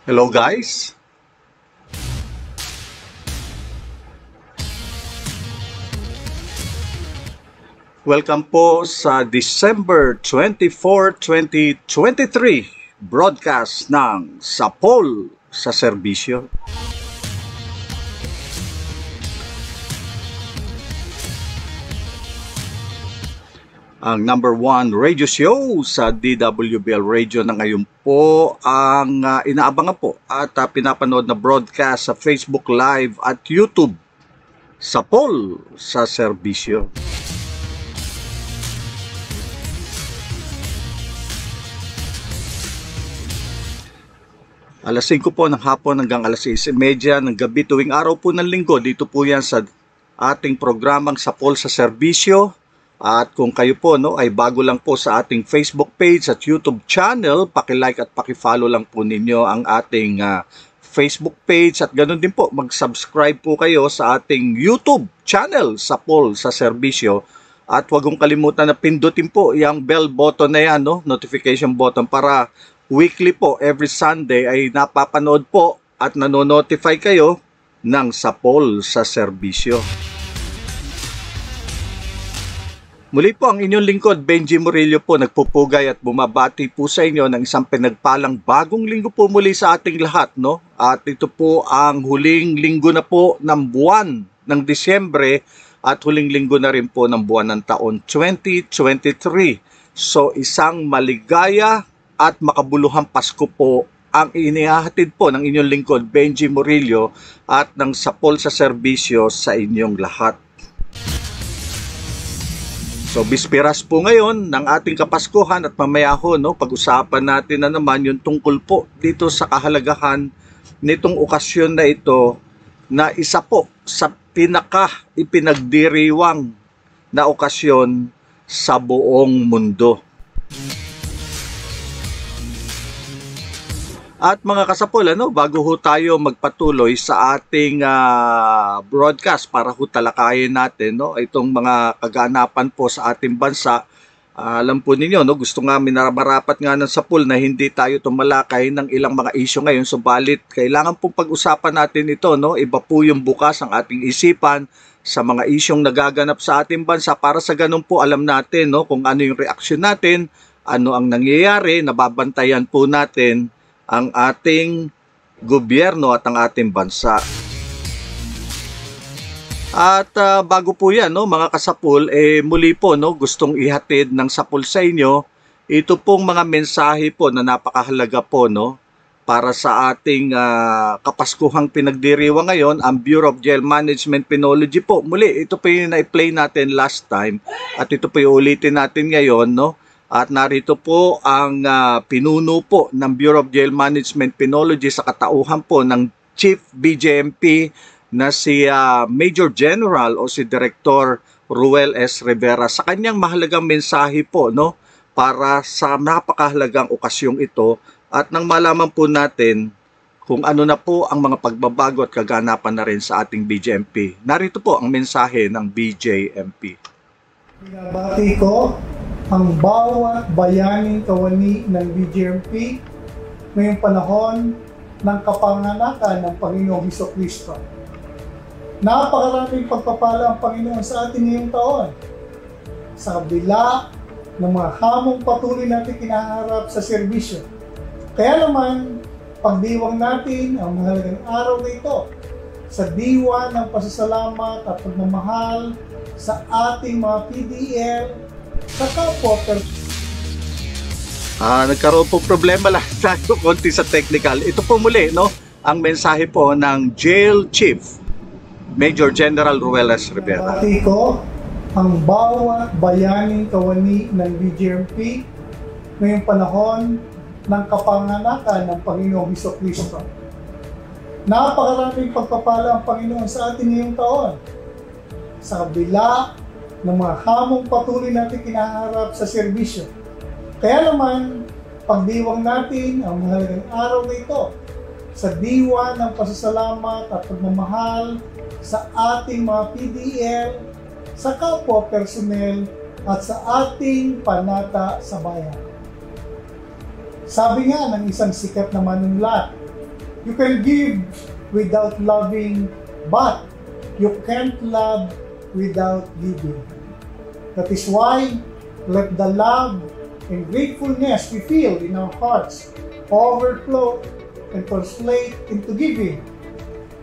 Hello guys! Welcome po sa December 24, 2023 broadcast ng Sapol sa Serbisyo. Ang number 1 radio show sa DWBL Radio na ngayon po ang inaabangan po at pinapanood na broadcast sa Facebook Live at YouTube. Sapol sa Serbisyo. Alas 5 po ng hapon hanggang alas 6:30 ng gabi tuwing araw po ng linggo. Dito po yan sa ating programang Sapol sa Serbisyo. At kung kayo po ay bago lang po sa ating Facebook page at YouTube channel, paki-like at paki-follow lang po ninyo ang ating Facebook page at ganoon din po mag-subscribe po kayo sa ating YouTube channel Sapol sa Serbisyo. At huwag kong kalimutan na pindutin po yung bell button na yan, notification button, para weekly po, every Sunday ay napapanood po at nanonotify kayo ng Sapol sa Serbisyo. Muli po ang inyong lingkod, Benji Murillo po, nagpupugay at bumabati po sa inyo ng isang pinagpalang bagong linggo po muli sa ating lahat, At ito po ang huling linggo na po ng buwan ng Disyembre at huling linggo na rin po ng buwan ng taon 2023. So isang maligaya at makabuluhang Pasko po ang inihahatid po ng inyong lingkod, Benji Murillo, at ng Sapol sa Serbisyo sa inyong lahat. So, bisperas po ngayon ng ating Kapaskuhan at mamaya ho, pag-usapan natin na naman yung tungkol po dito sa kahalagahan nitong okasyon na ito na isa po sa pinaka-ipinagdiriwang na okasyon sa buong mundo. At mga kasapol, bago ho tayo magpatuloy sa ating broadcast para ho talakayin natin itong mga kaganapan po sa ating bansa. Alam po ninyo, gusto nga minarapat nga ng Sapol na hindi tayo tumalakay ng ilang mga isyu ngayon. Subalit, kailangan pong pag-usapan natin ito. Iba po yung bukas ang ating isipan sa mga isyong nagaganap sa ating bansa para sa ganun po alam natin kung ano yung reaksyon natin, ano ang nangyayari, nababantayan po natin ang ating gobyerno at ang ating bansa. At bago po yan, mga kasapul, muli po gustong ihatid ng Sapul sa inyo ito pong mga mensahe po na napakahalaga po para sa ating kapaskuhang pinagdiriwang ngayon, ang Bureau of Jail Management Penology po. Muli, ito po yung na-play natin last time at ito po yung ulitin natin ngayon, At narito po ang pinuno po ng Bureau of Jail Management Penology sa katauhan po ng Chief BJMP na si Major General o si Director Ruel S. Rivera sa kanyang mahalagang mensahe po para sa napakahalagang okasyong ito at nang malaman po natin kung ano na po ang mga pagbabago at kaganapan na rin sa ating BJMP. Narito po ang mensahe ng BJMP. Binabati ko ang bawat bayaning kawani ng BJMP ngayong panahon ng kapanganakan ng Panginoong Hesukristo. Napakaraming pagpapala ang Panginoon sa atin ngayong taon. Sa kabila ng mga hamong patuloy natin kinaharap sa serbisyo. Kaya naman, pagdiwang natin ang mahalagang araw na ito sa diwa ng pasasalamat at pagmamahal sa ating mga PDL sa kapwa. Nagkaroon po problema lang tayo konti sa technical. Ito po muli, ang mensahe po ng Jail Chief Major General Ruel S. Rivera. Binabati ko ang bawat bayaning kawani ng BJMP ngayong panahon ng kapanganakan ng Panginoong Hesukristo. Napakaraming pagpapala ang Panginoon sa atin ngayong taon. Sa kabila ng mga hamong patuloy natin kinaharap sa serbisyo. Kaya naman, pagdiwang natin ang mahalagang araw na ito sa diwa ng pasasalamat at pagmamahal sa ating mga PDL, sa kapwa personnel at sa ating panata sa bayan. Sabi nga ng isang sikat na manunulat, You can give without loving, but you can't love without giving. That is why, let the love and gratefulness we feel in our hearts overflow and translate into giving.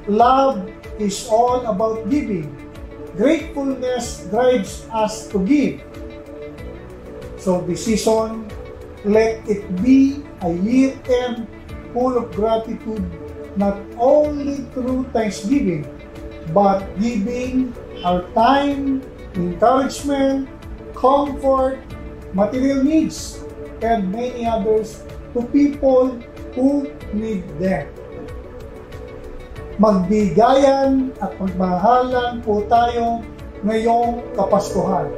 Love is all about giving. Gratefulness drives us to give. So this season, let it be a year-end full of gratitude, not only through thanksgiving, but giving our time, encouragement, comfort, material needs, and many others to people who need them. Magbigayan at magmahalan po tayo ngayong Kapaskuhan.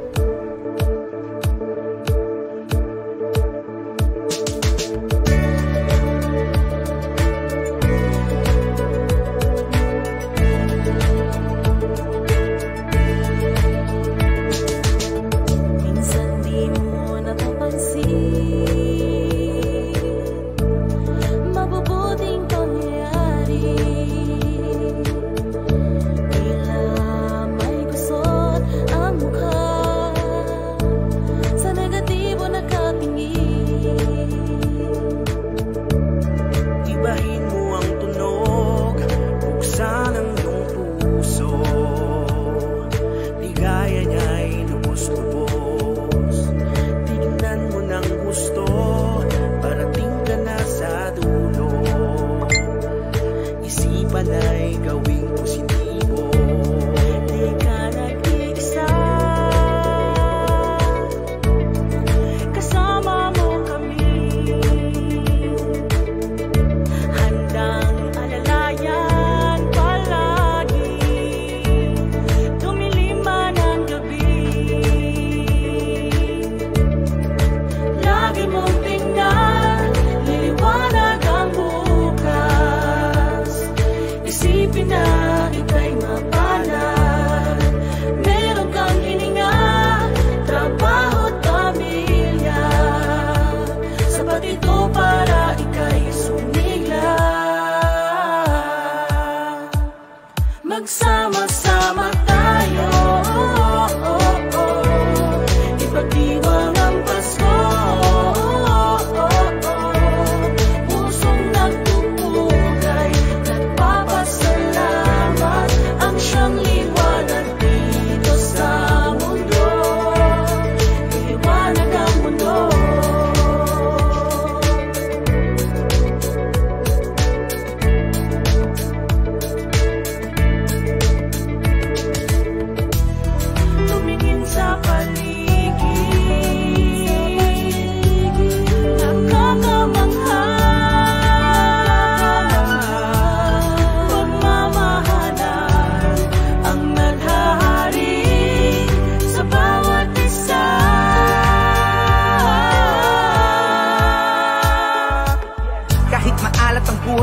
Magsama-sama tayo, ipagdiwang ang Pasko, pusong nagpupugay, nagpapasalamat, ang siyang liwanag dito sa mundo, liwanag ang mundo.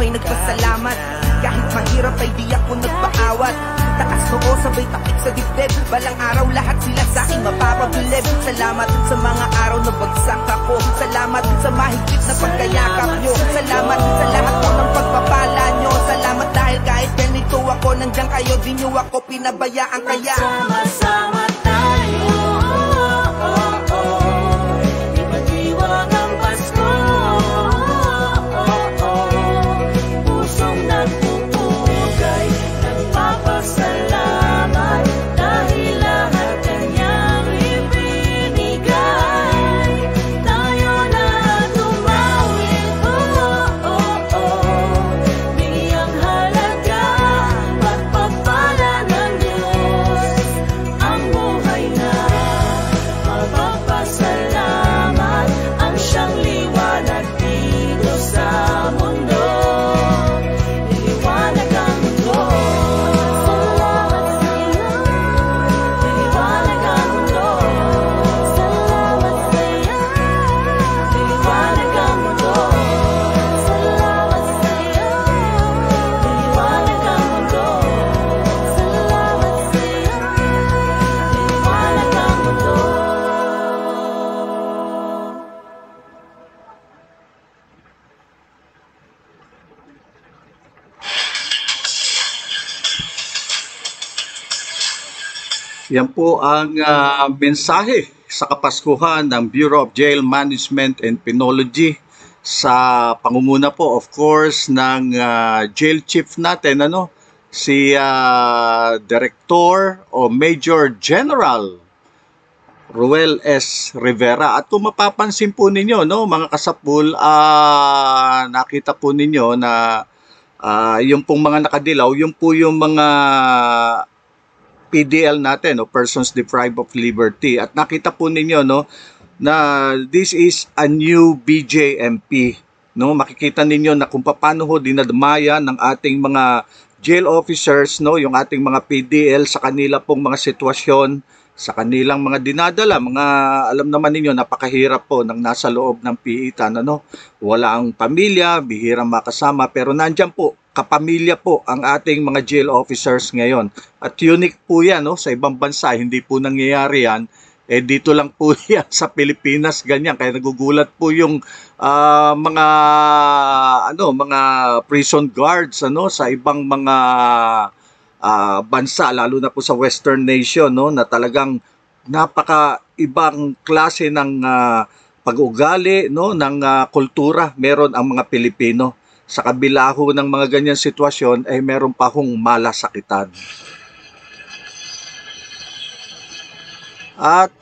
Nagpasalamat, kahit mahirap ay di ako nagpaawat. Taas noo, sabay takik sa dibdib, balang araw lahat sila sa akin mapapabilib. Salamat sa mga araw na bagsak ako, salamat sa mahigpit na pagkayakap nyo, salamat sa lahat po ng pagpapala nyo, salamat dahil kahit ganito ako, nandiyan kayo, di nyo ako pinabayaan. Kaya Sama-sama tayo, ipagdiwang ang Pasko, nagpupugay, nagpapasalamat, dahil lahat kanyang ibinigay. Tayo lahat tumawid, biyang halaga, pagpapala ng Diyos ang Yan po ang mensahe sa Kapaskuhan ng Bureau of Jail Management and Penology sa pangunguna po, of course, ng jail chief natin, si Director o Major General Ruel S. Rivera. At kung mapapansin po ninyo, mga kasapul, nakita po ninyo na yung pong mga nakadilaw, yung po yung mga PDL natin, persons deprived of liberty. At nakita po ninyo na this is a new BJMP. Makikita ninyo na kung paano dinadmaya ng ating mga jail officers, yung ating mga PDL sa kanila pong mga sitwasyon, sa kanilang mga dinadala, alam naman ninyo, napakahirap po ng nasa loob ng piitan, wala ang pamilya, bihirang makasama, pero nandyan po, kapamilya po ang ating mga jail officers ngayon. At unique po yan, sa ibang bansa, hindi po nangyayari yan. Dito lang po yan sa Pilipinas, ganyan. Kaya nagugulat po yung mga prison guards sa ibang mga bansa, lalo na po sa Western nation, na talagang napaka-ibang klase ng pag-ugali, ng kultura meron ang mga Pilipino. Sa kabila ho ng mga ganyan sitwasyon ay meron pa hong malasakitan. At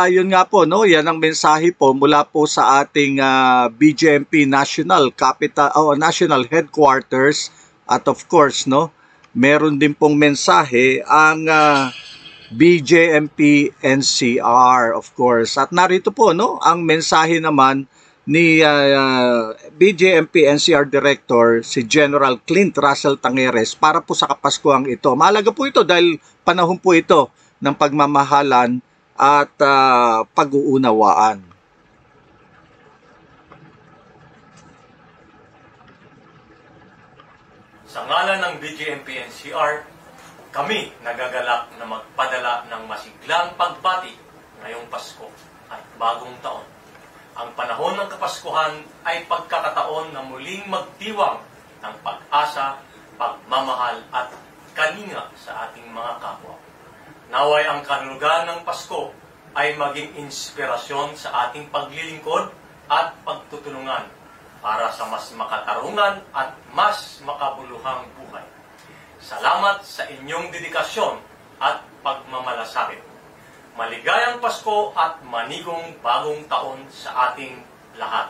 yun nga po, yan ang mensahe po mula po sa ating BJMP National National Headquarters. At of course, meron din pong mensahe ang BJMP NCR, of course. At narito po, ang mensahe naman ni BJMP NCR Director, si General Clint Russell Tangeres, para po sa Kapaskuhang ito. Mahalaga po ito dahil panahon po ito ng pagmamahalan at pag-uunawaan. Sa ngalan ng BJMP NCR, kami nagagalak na magpadala ng masiglang pagbati ngayong Pasko at bagong taon. Ang panahon ng Kapaskuhan ay pagkakataon na muling magdiwang ng pag-asa, pagmamahal at kalinga sa ating mga kapwa. Naway ang kahulugan ng Pasko ay maging inspirasyon sa ating paglilingkod at pagtutulungan para sa mas makatarungan at mas makabuluhang buhay. Salamat sa inyong dedikasyon at pagmamalasakit. Maligayang Pasko at manigong bagong taon sa ating lahat.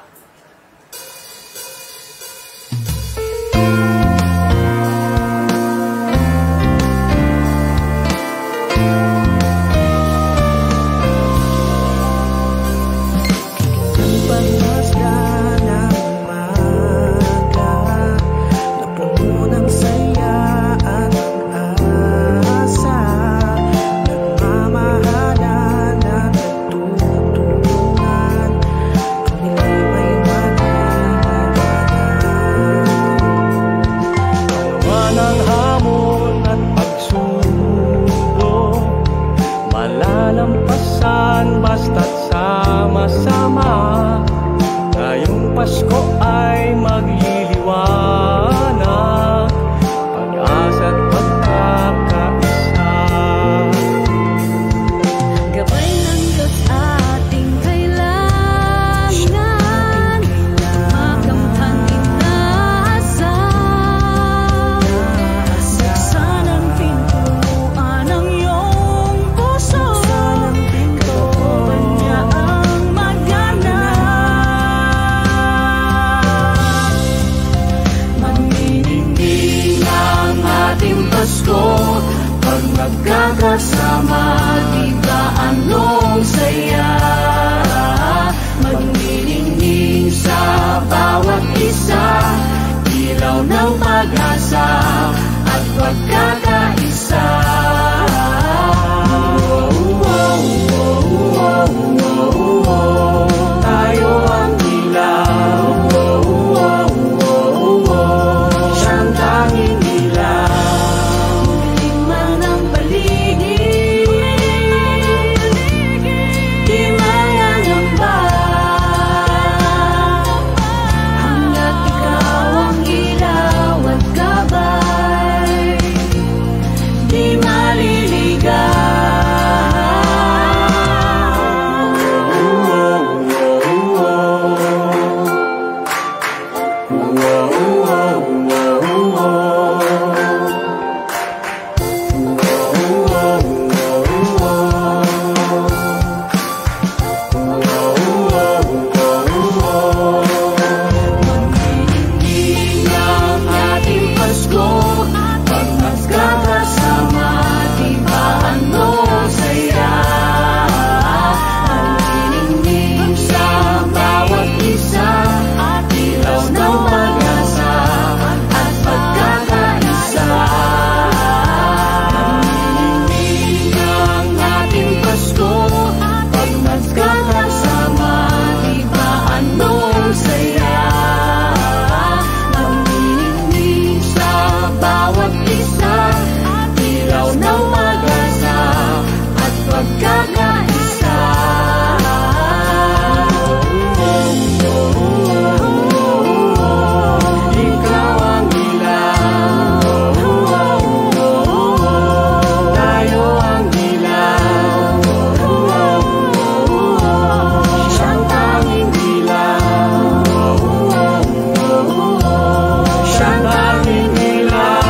May ng pag-asa at pagkakaisa. Ikaw ang ilaw, tayo ang ilaw, siyang tanging ilaw, siyang tanging ilaw.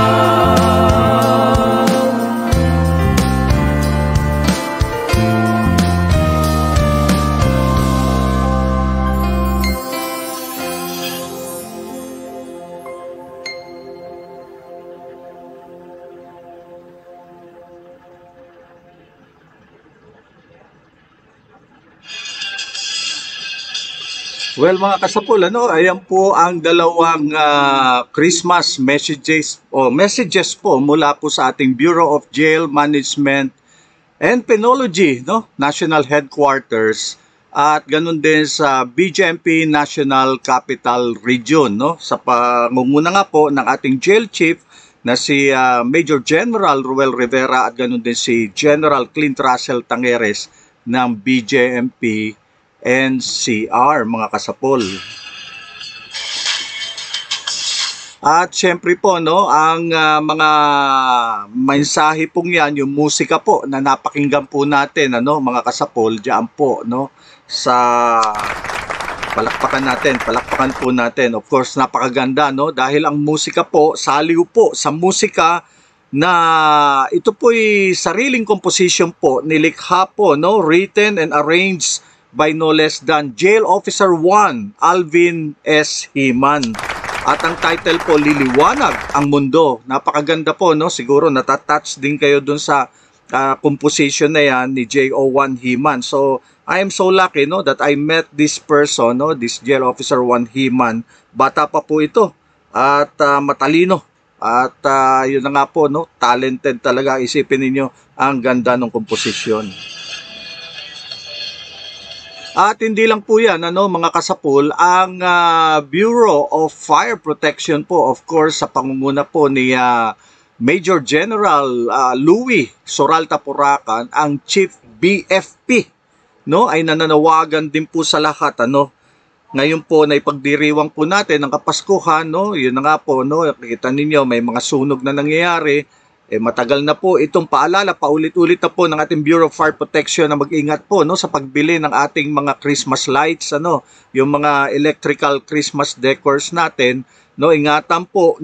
Well, mga kasapul, ayan po ang dalawang Christmas messages po mula po sa ating Bureau of Jail Management and Penology, National Headquarters, at ganun din sa BJMP National Capital Region, sa pangunguna nga po ng ating jail chief na si Major General Ruel Rivera at ganun din si General Clint Russell Tangeres ng BJMP NCR, mga kasapol. At syempre po, ang mga mensahe pong yan, yung musika po na napakinggan po natin, mga kasapol, diyan po, sa palakpakan po natin. Of course, napakaganda, dahil ang musika po, saliw po sa musika na ito po'y sariling composition po, nilikha po, written and arranged by no less than Jail Officer 1, Alvin S. Himan. At ang title po, Liliwanag ang Mundo. Napakaganda po, siguro natatouch din kayo dun sa composition na yan ni JO1 Himan. So, I am so lucky that I met this person, this Jail Officer 1 Himan. Bata pa po ito at matalino. At yun na nga po, talented talaga. Isipin ninyo ang ganda ng komposisyon. At hindi lang po yan, mga kasapul, ang Bureau of Fire Protection po, of course, sa pangunguna po ni Major General Louis Soralta Puracan, ang Chief BFP, ay nananawagan din po sa lahat, Ngayon po, na ipagdiriwang po natin ang Kapaskuhan, yun na nga po, kita ninyo, may mga sunog na nangyayari. Matagal na po itong paalala, paulit-ulit na po ng ating Bureau of Fire Protection na mag-ingat po sa pagbili ng ating mga Christmas lights, yung mga electrical Christmas decors natin, ingatan po,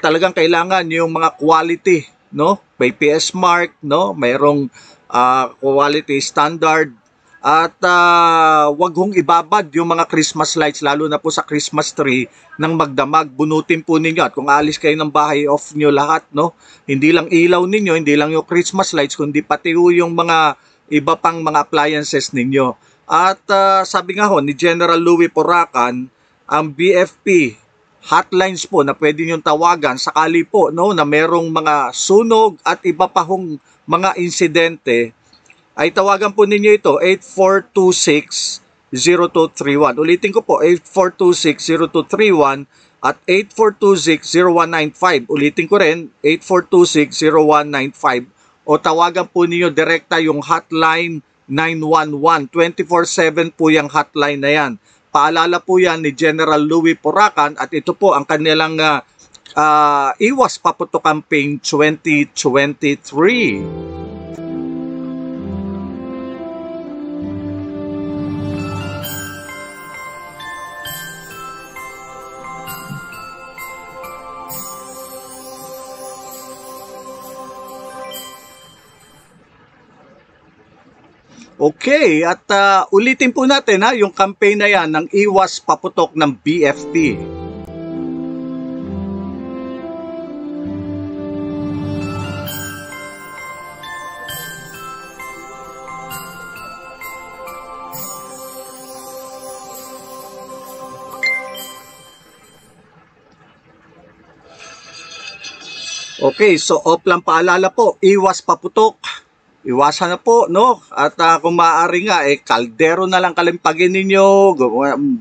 talagang kailangan yung mga quality, may PS mark, mayroong quality standard, at wag hong ibabad yung mga Christmas lights, lalo na po sa Christmas tree, nang magdamag. Bunutin po ninyo. At kung alis kayo ng bahay, off nyo lahat, Hindi lang ilaw ninyo, hindi lang yung Christmas lights, kundi pati yung mga iba pang mga appliances ninyo. At sabi nga ho, ni General Louis Puracan, ang BFP hotlines po na pwede nyo tawagan sakali po, na merong mga sunog at iba pa hong mga insidente, ay tawagan po ninyo ito, 8426-0231. Ulitin ko po, 8426-0231 at 8426-0195. Ulitin ko rin, 8426-0195. O tawagan po ninyo direkta yung hotline 911. 24/7 po yung hotline na yan. Paalala po yan ni General Louis Puracan at ito po ang kanilang Iwas Paputok Campaign 2023. Okay, at ulitin po natin yung campaign na yan ng Iwas Paputok ng BFP. Okay, so off lang paalala po, Iwas Paputok iwasan na po, no? At kung maaari nga, kaldero na lang kalimpagin ninyo,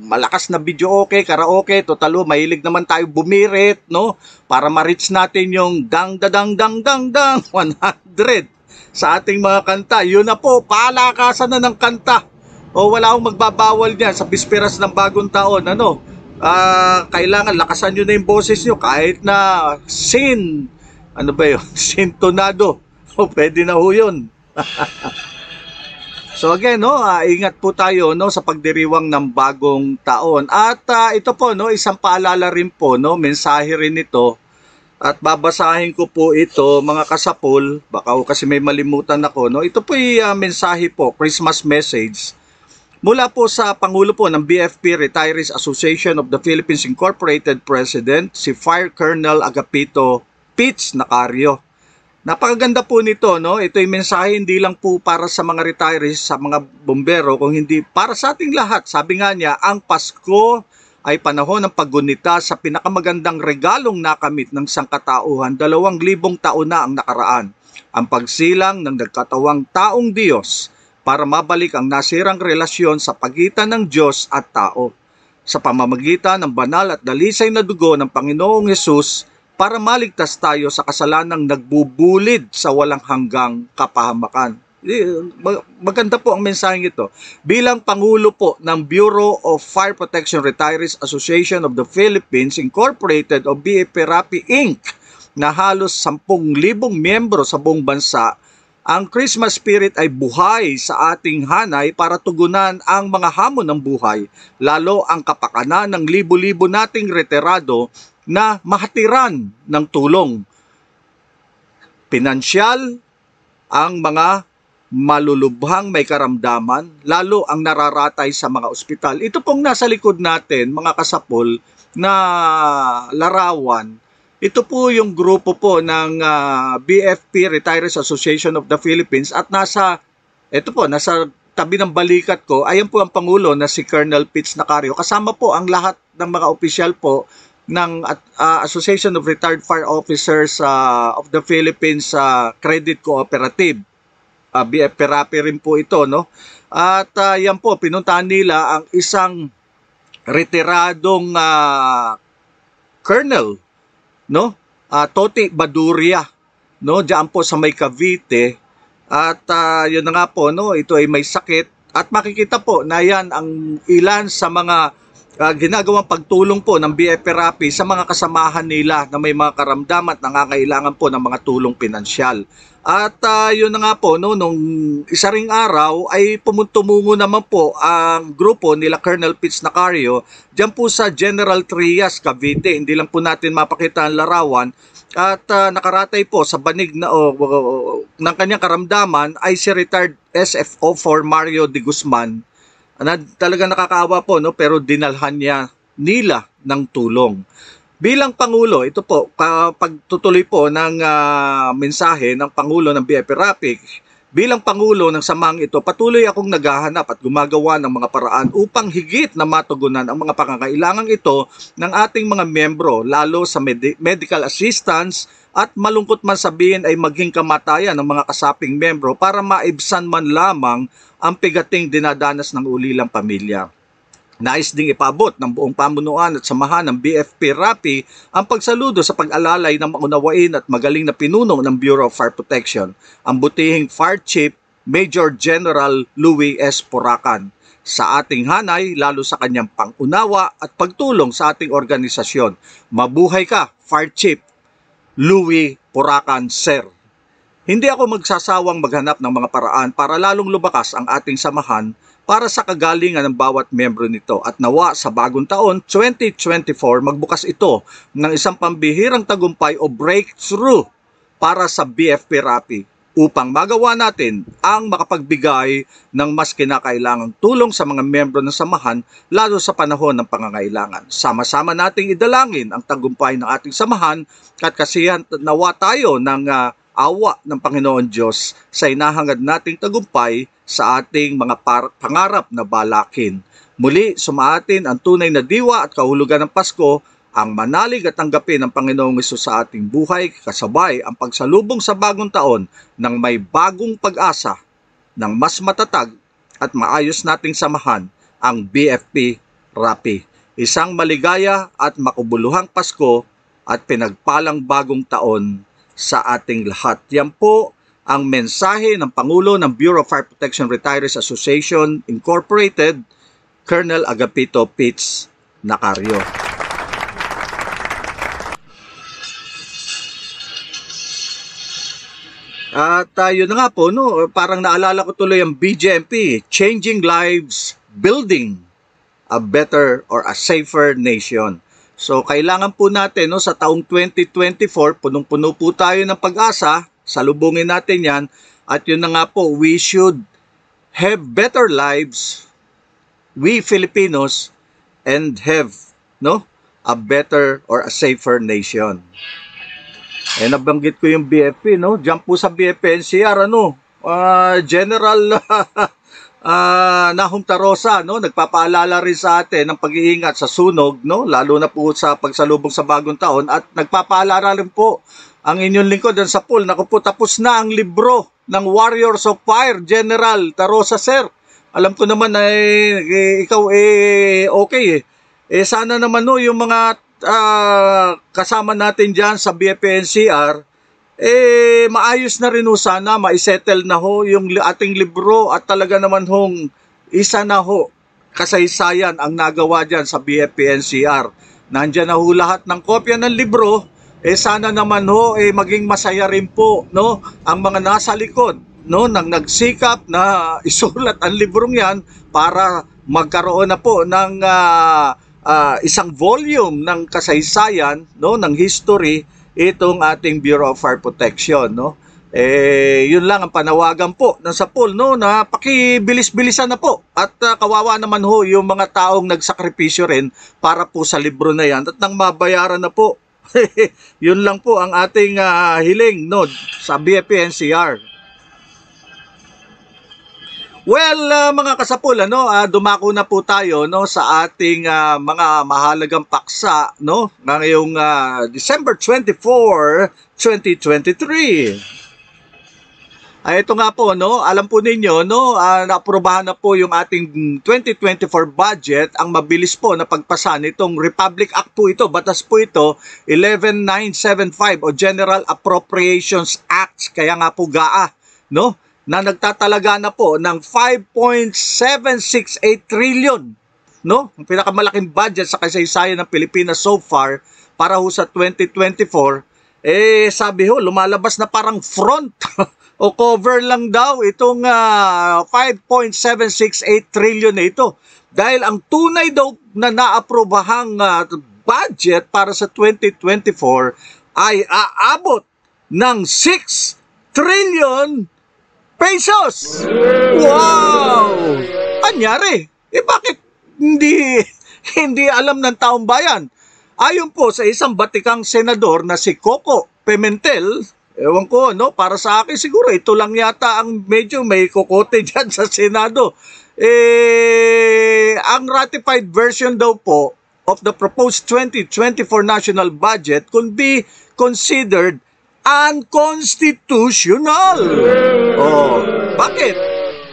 malakas na video okay, karaoke, totalo, mahilig naman tayo bumirit, no? Para ma-reach natin yung dang 100 sa ating mga kanta. Yun na po, palakasan na ng kanta. O wala akong magbabawal niyan sa bisperas ng bagong taon, ano? Kailangan lakasan nyo na yung boses nyo kahit na ano ba yun? Sintonado. O pwede na ho yun. So again, no, ingat po tayo, no, sa pagdiriwang ng bagong taon. At ito po, no, isang paalala rin po, no, mensahe rin ito. At babasahin ko po ito, mga kasapol, baka kasi may malimutan ako, no. Ito po yung mensahe po, Christmas message. Mula po sa Pangulo po ng BFP Retirees Association of the Philippines Incorporated President, si Fire Colonel Agapito Pitts Nacario. Napakaganda po nito, no? Ito yung mensahe hindi lang po para sa mga retirees, sa mga bombero, kung hindi para sa ating lahat. Sabi nga niya, ang Pasko ay panahon ng paggunita sa pinakamagandang regalong nakamit ng sangkatauhan. 2,000 taon na ang nakaraan. Ang pagsilang ng nagkatawang taong Diyos para mabalik ang nasirang relasyon sa pagitan ng Diyos at tao. Sa pamamagitan ng banal at dalisay na dugo ng Panginoong Hesus para maligtas tayo sa kasalanang nagbubulid sa walang hanggang kapahamakan. Maganda po ang mensaheng ito. Bilang Pangulo po ng Bureau of Fire Protection Retirees Association of the Philippines Incorporated o BFP-RAPI Inc. na halos 10,000 miyembro sa buong bansa, ang Christmas spirit ay buhay sa ating hanay para tugunan ang mga hamon ng buhay, lalo ang kapakanan ng libo-libo nating retirado na mahatiran ng tulong pinansyal, ang mga malulubhang may karamdaman, lalo ang nararatay sa mga ospital. Ito pong nasa likod natin, mga kasapol, na larawan. Ito po yung grupo po ng BFP Retirees Association of the Philippines at nasa tabi ng balikat ko, ayan po ang Pangulo na si Colonel Pitts Nacario. Kasama po ang lahat ng mga opisyal po ng Association of Retired Fire Officers of the Philippines Credit Cooperative. BFP-RAPI rin po ito, no? At yan po, pinuntahan nila ang isang retiradong colonel, no? Toti Baduria, no? Diyan po sa may Cavite. At yun na nga po, no? Ito ay may sakit. At makikita po na yan ang ilan sa mga ginagawang pagtulong po ng BFP-RAPI sa mga kasamahan nila na may mga karamdaman at nangangailangan po ng mga tulong pinansyal. At yun na nga po, no, nung isa ring araw ay tumungo naman po ang grupo nila Colonel Pitts Nacario dyan po sa General Trias, Cavite. Hindi lang po natin mapakita ang larawan. At nakaratay po sa banig na ng kanyang karamdaman ay si retired SFO4 Mario de Guzman. Talaga nakakaawa po, no, pero dinalhan nila ng tulong. Bilang Pangulo, ito po, pagtutuloy po ng mensahe ng Pangulo ng BFP-RAPI, bilang Pangulo ng samahang ito, patuloy akong naghahanap at gumagawa ng mga paraan upang higit na matugunan ang mga pangangailangan ito ng ating mga miyembro, lalo sa medical assistance at malungkot man sabihin ay maging kamatayan ng mga kasaping miyembro para maibsan man lamang ang pigating dinadanas ng ulilang pamilya. Nais ding ipabot ng buong pamunuan at samahan ng BFP-RAPI ang pagsaludo sa pag-alalay ng maunawain at magaling na pinuno ng Bureau of Fire Protection, ang butihing Fire Chief Major General Louis S. Poracan, sa ating hanay lalo sa kanyang pangunawa at pagtulong sa ating organisasyon. Mabuhay ka, Fire Chief Louis Poracan, Sir. Hindi ako magsasawang maghanap ng mga paraan para lalong lumakas ang ating samahan para sa kagalingan ng bawat miyembro nito at nawa sa bagong taon 2024 magbukas ito ng isang pambihirang tagumpay o breakthrough para sa BFP-RAPI upang magawa natin ang makapagbigay ng mas kinakailangang tulong sa mga miyembro ng samahan lalo sa panahon ng pangangailangan. Sama-sama nating idalangin ang tagumpay ng ating samahan at kasiyahan nawa tayo ng awa ng Panginoon Diyos sa inahangad nating tagumpay sa ating mga pangarap na balakin. Muli, sumaatin ang tunay na diwa at kahulugan ng Pasko ang manalig at tanggapin ng Panginoong Hesus sa ating buhay, kasabay ang pagsalubong sa bagong taon ng may bagong pag-asa, ng mas matatag at maayos nating samahan ang BFP Rappi. Isang maligaya at makabuluhang Pasko at pinagpalang bagong taon sa ating lahat. Yan po ang mensahe ng Pangulo ng Bureau of Fire Protection Retirees Association Incorporated, Colonel Agapito Pitts Nacario. At yun na nga po, no, parang naalala ko tuloy ang BJMP, Changing Lives, Building a Better or a Safer Nation. So kailangan po natin, no, sa taong 2024, punong-puno po tayo ng pag-asa, salubungin natin yan, at yun na nga po, we should have better lives, we Filipinos, and have, no, a better or a safer nation. Nabanggit ko yung BFP, no? Diyan po sa BFP NCR, General Nahum Tarosa, no? Nagpapaalala rin sa atin ng pag-iingat sa sunog, no? Lalo na po sa pagsalubong sa bagong taon, at nagpapaalala rin po ang inyong lingkod dyan sa pool. Naku po, tapos na ang libro ng Warriors of Fire, General Tarosa, sir. Alam ko naman na ikaw okay eh. Sana naman, no, yung mga kasama natin dyan sa BFP-NCR, maayos na rin ho sana, maisettle na ho yung ating libro, at talaga naman hong isa na ho kasaysayan ang nagawa dyan sa BFP-NCR. Nandyan na ho lahat ng kopya ng libro. Sana naman ho maging masaya rin po, no, ang mga nasa likod, no, nang nagsikap na isulat ang librong yan para magkaroon na po ng isang volume ng kasaysayan, no, ng history itong ating Bureau of Fire Protection, no. Yun lang ang panawagan po ng SAPOL, no, na pakibilis-bilisan na po, at kawawa naman ho yung mga taong nagsakripisyo rin para po sa libro na yan, at nang mabayaran na po. Yun lang po ang ating hiling, no, sa BFP-NCR. Well, mga kasapul, dumako na po tayo, no, sa ating mga mahalagang paksa, no, ngayong December 24, 2023. Ito nga po, no, alam po ninyo, no, naaprobahan na po yung ating 2024 budget. Ang mabilis po na pagpasa nitong Republic Act po ito, batas po ito, 11975 o General Appropriations Act, kaya nga po GAA, no, na nagtatalaga na po ng 5.768 trillion, no, ang pinakamalaking budget sa kasaysayan ng Pilipinas so far para ho sa 2024. Sabi ho, lumalabas na parang front o cover lang daw itong 5.768 trillion na ito. Dahil ang tunay daw na naaprobahang budget para sa 2024 ay aabot ng 6 trillion pesos. Wow! Anyari? Bakit hindi alam ng taong bayan? Ayon po sa isang batikang senador na si Coco Pimentel, ewan ko, no, para sa akin siguro ito lang yata ang medyo may kokote dyan sa Senado. Ang ratified version daw po of the proposed 2024 national budget could be considered unconstitutional. Bakit?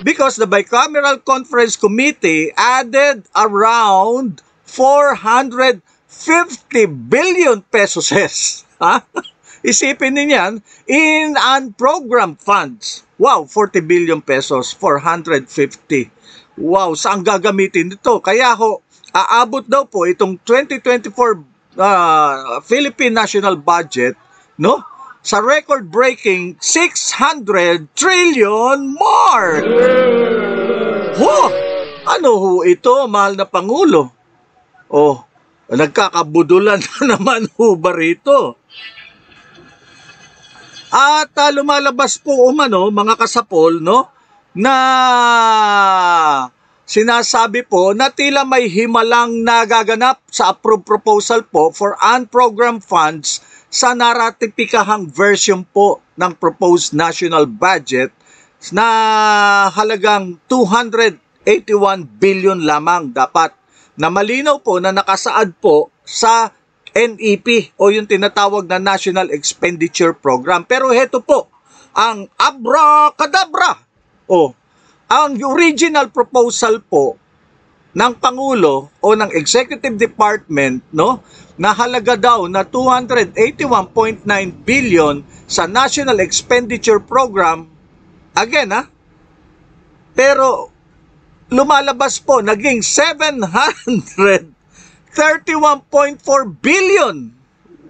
Because the Bicameral Conference Committee added around 450 billion pesos. Isipin niyan, in unprogrammed funds. Wow, 40 billion pesos, 450. Wow, saan gagamitin ito? Kaya ho, aabot daw po itong 2024 Philippine National Budget, no, sa record-breaking 600 trillion mark. Ano ho ito, mahal na Pangulo? Nagkakabudulan na naman ho ba rito? At lumalabas po mga kasapol, no, na sinasabi po na tila may himalang nagaganap sa approved proposal po for unprogrammed funds sa naratipikahang version po ng proposed national budget na halagang 281 billion lamang dapat, na malinaw po na nakasaad po sa NEP o yung tinatawag na National Expenditure Program. Pero heto po, ang abracadabra o ang original proposal po ng Pangulo o ng Executive Department, no, na halaga daw na 281.9 billion sa National Expenditure Program. Again, pero lumalabas po, naging 731.4 billion.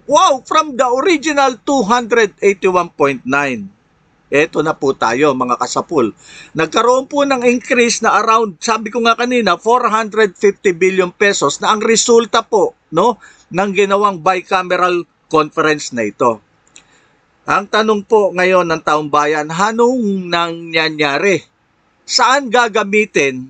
Wow, from the original 281.9. Eto na po tayo, mga kasapul. Nagkaroon po ng increase na around, sabi ko nga kanina, 450 billion pesos na ang resulta po, no, ng ginawang bicameral conference na ito. Ang tanong po ngayon ng taong bayan, anong nangyayari? Saan gagamitin?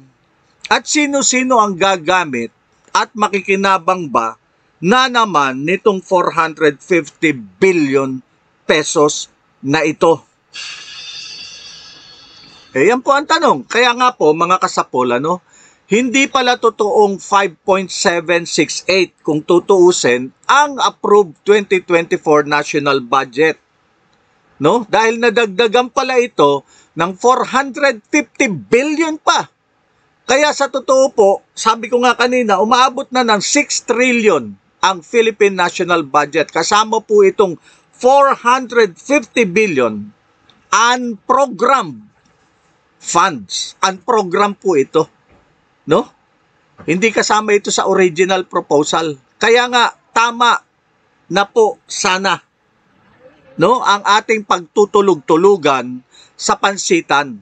At sino-sino ang gagamit? At makikinabang ba na naman nitong 450 billion pesos na ito? Yan po ang tanong. Kaya nga po, mga kasapol, hindi pala totoong 5.768 kung tutuusin ang approved 2024 national budget. No? Dahil nadagdagan pala ito ng 450 billion pa. Kaya sa totoo po, sabi ko nga kanina, umaabot na ng 6 trillion ang Philippine National Budget. Kasama po itong 450 billion unprogrammed funds. Unprogrammed po ito. No? Hindi kasama ito sa original proposal. Kaya nga, tama na po sana, no, ang ating pagtutulog-tulugan sa pansitan.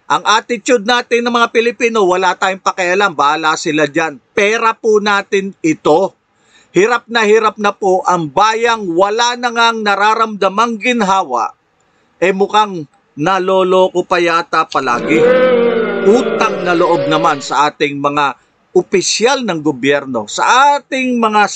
Ang attitude natin ng mga Pilipino, wala tayong pakialam, bahala sila dyan. Pera po natin ito. Hirap na po ang bayang wala na ngang nararamdamang ginhawa, mukhang naloloko pa yata palagi. Utang na loob naman sa ating mga opisyal ng gobyerno, sa ating mga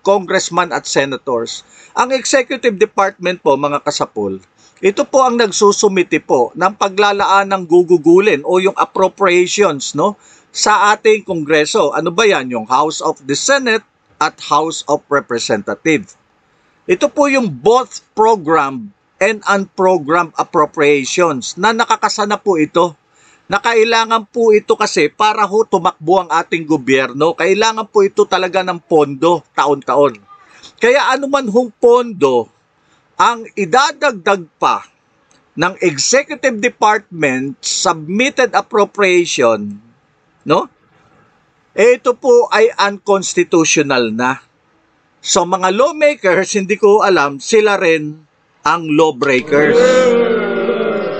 congressman at senators. Ang executive department po, mga kasapul, ito po ang nagsusumiti po ng paglalaan ng gugugulin o yung appropriations, no, sa ating kongreso. Ano ba yan? Yung House of the Senate at House of Representatives. Ito po yung both program and unprogrammed appropriations na nakakasana po ito. Na kailangan po ito kasi para ho tumakbo ang ating gobyerno. Kailangan po ito talaga ng pondo taon-taon. Kaya anuman hong pondo ang idadagdag pa ng Executive Department submitted appropriation, no? Ito po ay unconstitutional na. So mga lawmakers, hindi ko alam, sila rin ang lawbreakers.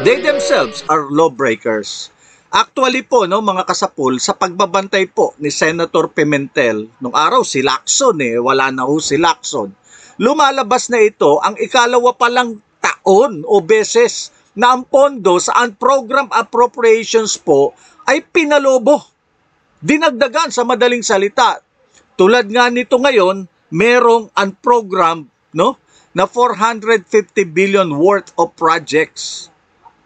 They themselves are lawbreakers. Actually po, no, mga kasapul, sa pagbabantay po ni Senator Pimentel, nung araw si Lacson, wala na ho si Lacson. Lumalabas na ito ang ikalawa palang taon o beses na ang pondo sa unprogrammed appropriations po ay pinalobo. Dinagdagan sa madaling salita. Tulad nga nito ngayon, merong unprogrammed, no, na 450 billion worth of projects,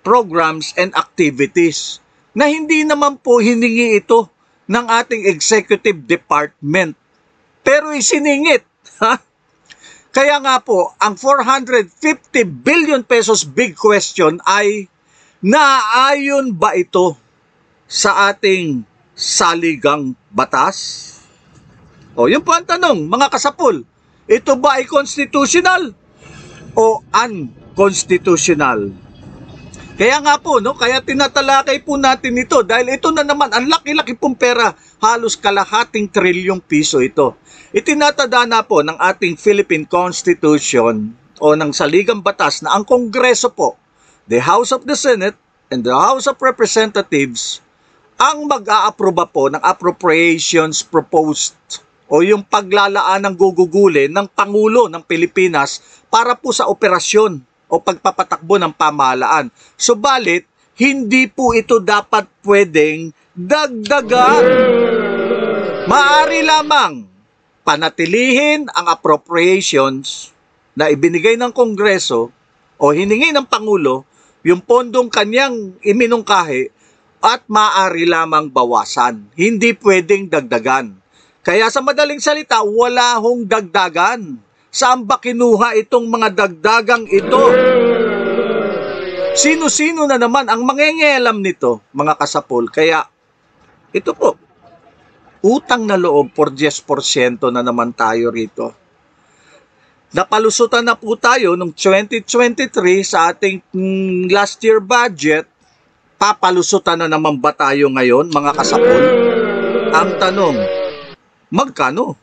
programs, and activities na hindi naman po hiningi ito ng ating executive department. Pero isiningit. Kaya nga po, ang 450 billion pesos big question ay naaayon ba ito sa ating saligang batas? O, yun po ang tanong, mga kasapul. Ito ba ay constitutional o unconstitutional? Kaya nga po, no, kaya tinatalakay po natin ito dahil ito na naman, ang laki-laki pong pera, halos kalahating trilyong piso ito. Itinatada na po ng ating Philippine Constitution o ng saligang batas na ang Kongreso po, the House of the Senate and the House of Representatives, ang mag-aaproba po ng appropriations proposed o yung paglalaan ng gugugulin ng Pangulo ng Pilipinas para po sa operasyon o pagpapatakbo ng pamahalaan. Subalit, hindi po ito dapat pwedeng dagdagan. Maaari lamang panatilihin ang appropriations na ibinigay ng Kongreso o hiningi ng Pangulo, yung pondong kanyang iminungkahi, at maaari lamang bawasan. Hindi pwedeng dagdagan. Kaya sa madaling salita, wala hong dagdagan. Saan ba kinuha itong mga dagdagang ito? Sino-sino na naman ang mangingialam nito, mga kasapol? Kaya ito po, utang na loob por 10% na naman tayo rito. Napalusutan na po tayo noong 2023 sa ating last year budget. Papalusutan na naman ba tayo ngayon, mga kasapol? Ang tanong, magkano?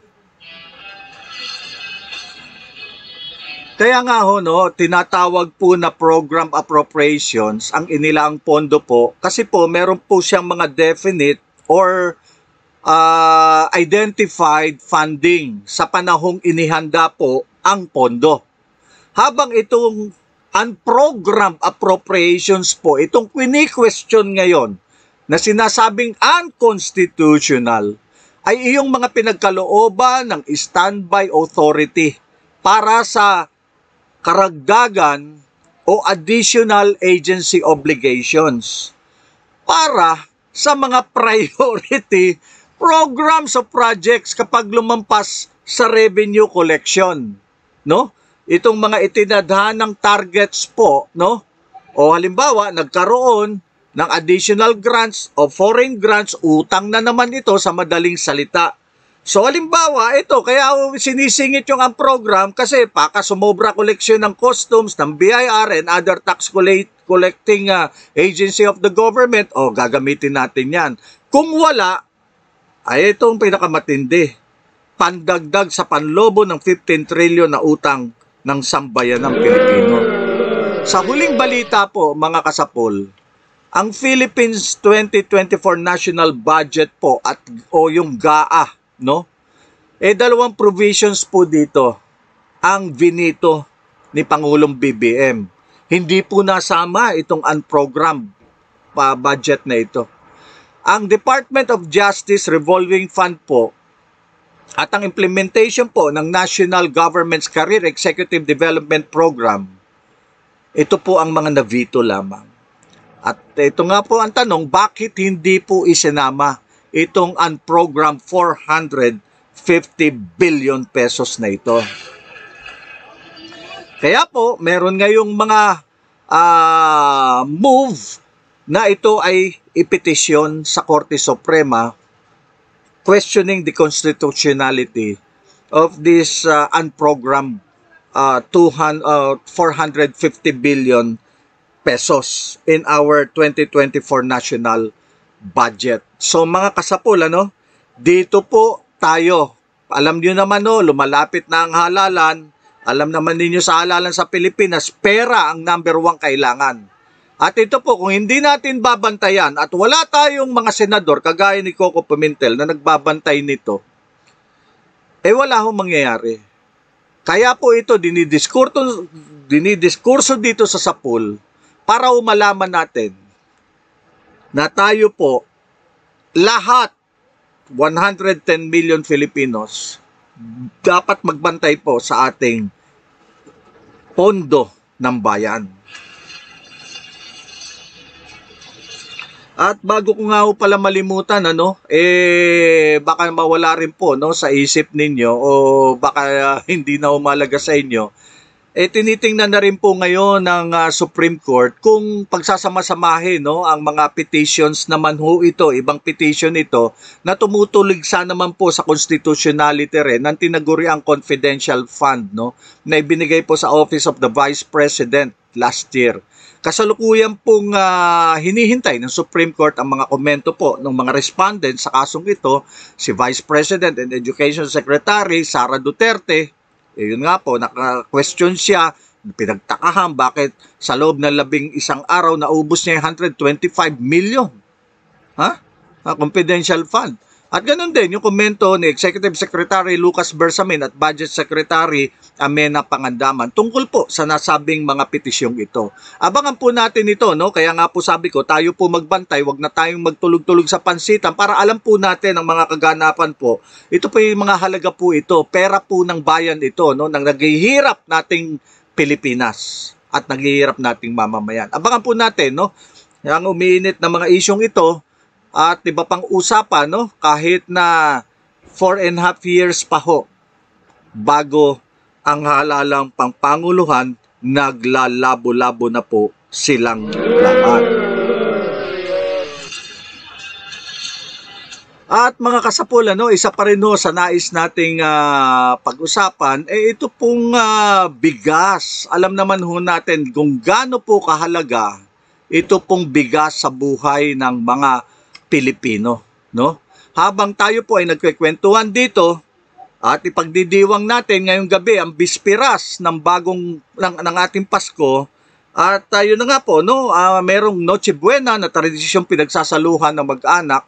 Kaya nga ho, no, tinatawag po na program appropriations ang inilaang pondo po kasi po meron po siyang mga definite or identified funding sa panahong inihanda po ang pondo. Habang itong unprogrammed appropriations po, itong kwini-question ngayon na sinasabing unconstitutional ay iyong mga pinagkalooban ng standby authority para sa karagdagan o additional agency obligations para sa mga priority programs o projects kapag lumampas sa revenue collection, no? Itong mga itinadhanang targets po, no? O halimbawa, nagkaroon ng additional grants o foreign grants, utang na naman ito sa madaling salita. So halimbawa, ito, kaya sinisingit yung ang program kasi baka sumobra koleksyon ng customs, ng BIR and other tax collecting agency of the government, o gagamitin natin yan. Kung wala, ay itong pinakamatindi. Pandagdag sa panlobo ng 15 trillion na utang ng sambayan ng Pilipino. Sa huling balita po, mga kasapol, ang Philippines 2024 National Budget po o yung GAA, no? Dalawang provisions po dito ang vinito ni Pangulong BBM. Hindi po nasama itong unprogrammed budget na ito. Ang Department of Justice Revolving Fund po at ang implementation po ng National Government's Career Executive Development Program, ito po ang mga navito lamang. At ito nga po ang tanong, bakit hindi po isinama itong unprogrammed 450 billion pesos na ito? Kaya po, meron ngayong mga move na ito ay ipetisyon sa Korte Suprema questioning the constitutionality of this unprogrammed 450 billion pesos in our 2024 national budget. So mga kasapul, dito po tayo. Alam niyo naman, lumalapit na ang halalan. Alam naman ninyo sa halalan sa Pilipinas, pera ang number 1 kailangan. At ito po, kung hindi natin babantayan at wala tayong mga senador, kagaya ni Coco Pimentel na nagbabantay nito, wala hong mangyayari. Kaya po ito, dinidiskurso dito sa SAPUL para umalaman natin na tayo po, lahat, 110 million Filipinos, dapat magbantay po sa ating pondo ng bayan. At bago ko nga pala malimutan, baka mawala rin po sa isip ninyo o baka hindi na umalaga sa inyo, tinitingnan na rin po ngayon ng Supreme Court kung pagsasama-samahin ang mga petitions naman ho ito, ibang petition ito, na tumutuligsa naman po sa constitutionality rin ng tinaguriang confidential fund na ibinigay po sa Office of the Vice President last year. Kasalukuyan pong hinihintay ng Supreme Court ang mga komento po ng mga respondents sa kasong ito, si Vice President and Education Secretary Sara Duterte. Yun nga po, naka-question siya, pinagtakahan bakit sa loob ng 11 araw naubos niya yung 125 million. Confidential fund. At ganun din yung komento ni Executive Secretary Lucas Bersamin at Budget Secretary Amena Pangandaman tungkol po sa nasabing mga petisyong ito. Abangan po natin ito, kaya nga po sabi ko, tayo po magbantay, wag na tayong magtulog-tulog sa pansitan para alam po natin ang mga kaganapan po. Ito po yung mga halaga po ito, pera po ng bayan ito, ng naghihirap nating Pilipinas at naghihirap nating mamamayan. Abangan po natin, ang umiinit na mga isyong ito, at iba pang usapan, kahit na 4.5 years pa ho bago ang halalang pangpanguluhan, naglalabo-labo na po silang lahat. At mga kasapul, isa pa rin sa nais nating pag-usapan, ito pong bigas. Alam naman ho natin kung gaano po kahalaga ito pong bigas sa buhay ng mga Pilipino. No? Habang tayo po ay nagkwekwentuhan dito at ipagdidiwang natin ngayong gabi ang bispiras ng ng ating Pasko, at yun na nga po, merong Noche Buena na tradisyong pinagsasaluhan ng mag-anak,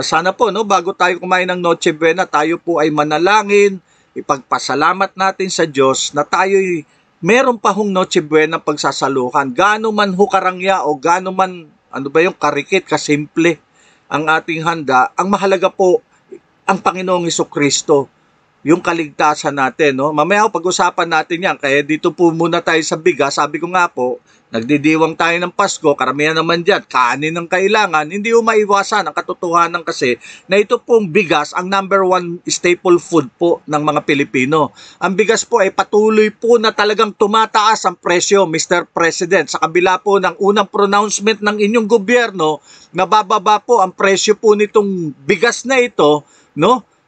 sana po, bago tayo kumain ng Noche Buena, tayo po ay manalangin, ipagpasalamat natin sa Diyos na tayo'y meron pa hong Noche Buena pagsasaluhan. Gaano man ho karangya o gaano man, yung karikit, kasimple ang ating handa, ang mahalaga po ang Panginoong Hesukristo, yung kaligtasan natin. Mamaya pag-usapan natin yan. Kaya dito po muna tayo sa bigas. Sabi ko nga po, nagdidiwang tayo ng Pasko, karamihan naman dyan, kanin ang kailangan. Hindi mo maiwasan ang katotohanan kasi na ito pong bigas ang number 1 staple food po ng mga Pilipino. Ang bigas po ay patuloy po na talagang tumataas ang presyo, Mr. President. Sa kabila po ng unang pronouncement ng inyong gobyerno, nabababa po ang presyo po nitong bigas na ito,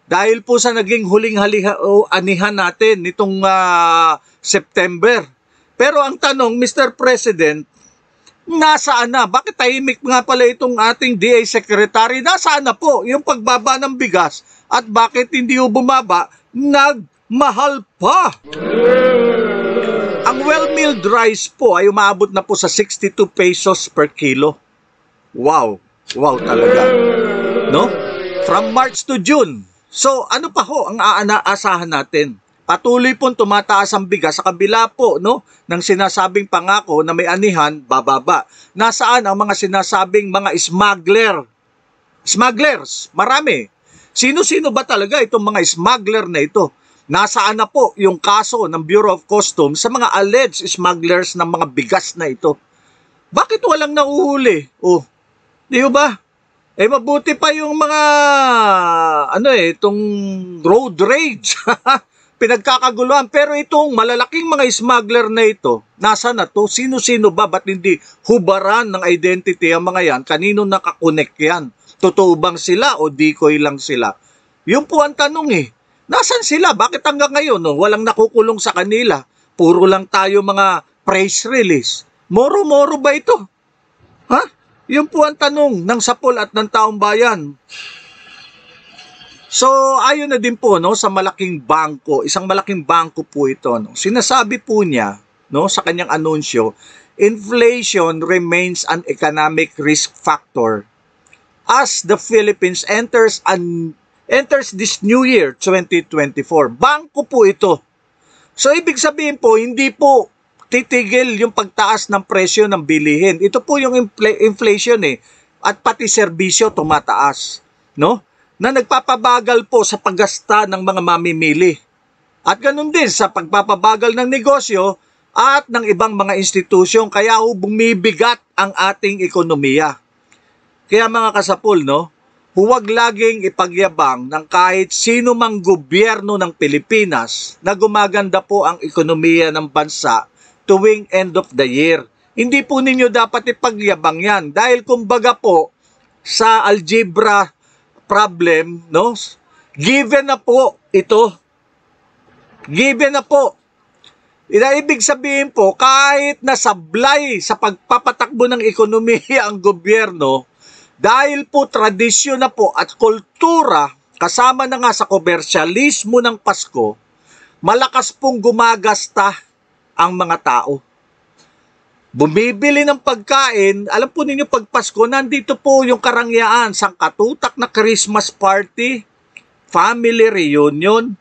dahil po sa naging huling anihan natin nitong September. Pero ang tanong, Mr. President, nasaan na? Bakit tahimik nga pala itong ating DA Secretary? Nasaan na po yung pagbaba ng bigas? At bakit hindi bumaba? Nagmahal pa! Ang well-milled rice po ay umabot na po sa 62 pesos per kilo. Wow! Wow talaga. From March to June. So, ano pa ho ang aasahan natin? Patuloy pong tumataas ang bigas sa kabila po, ng sinasabing pangako na may anihan, bababa. Nasaan ang mga sinasabing mga smuggler? Smugglers, marami. Sino-sino ba talaga itong mga smuggler na ito? Nasaan na po yung kaso ng Bureau of Customs sa mga alleged smugglers ng mga bigas na ito? Bakit walang nauhuli? Di ba? Mabuti pa yung mga, itong road rage. Pinagkakaguluhan. Pero itong malalaking mga smuggler na ito, nasa na to? Sino-sino ba? Ba't hindi hubaran ng identity ang mga yan? Kanino nakakonek yan? Totoo bang sila o decoy lang sila? Yun po ang tanong Nasaan sila? Bakit hanggang ngayon walang nakukulong sa kanila? Puro lang tayo mga press release. Moro-moro ba ito? Yun po ang tanong ng sapol at ng taong bayan. So, ayon na din po sa malaking bangko, isang malaking bangko po ito. Sinasabi po niya sa kanyang anunsyo, inflation remains an economic risk factor as the Philippines enters this new year, 2024. Bangko po ito. So, ibig sabihin po, hindi po titigil yung pagtaas ng presyo ng bilihin. Ito po yung inflation at pati serbisyo tumataas, na nagpapabagal po sa paggasta ng mga mamimili. At ganun din sa pagpapabagal ng negosyo at ng ibang mga institusyon, kaya bumibigat ang ating ekonomiya. Kaya mga kasapul, huwag laging ipagyabang ng kahit sino mang gobyerno ng Pilipinas na gumaganda po ang ekonomiya ng bansa tuwing end of the year. Hindi po ninyo dapat ipagyabang yan. Dahil kumbaga po, sa algebra problem, given na po ito. Given na po. Ibig sabihin po, kahit nasablay sa pagpapatakbo ng ekonomiya ang gobyerno, dahil po tradisyon na po at kultura, kasama na nga sa komersyalismo ng Pasko, malakas pong gumagasta ang mga tao. Bumibili ng pagkain, alam po ninyo pag Pasko, nandito po yung karangyaan, sangkatutak na Christmas party, family reunion,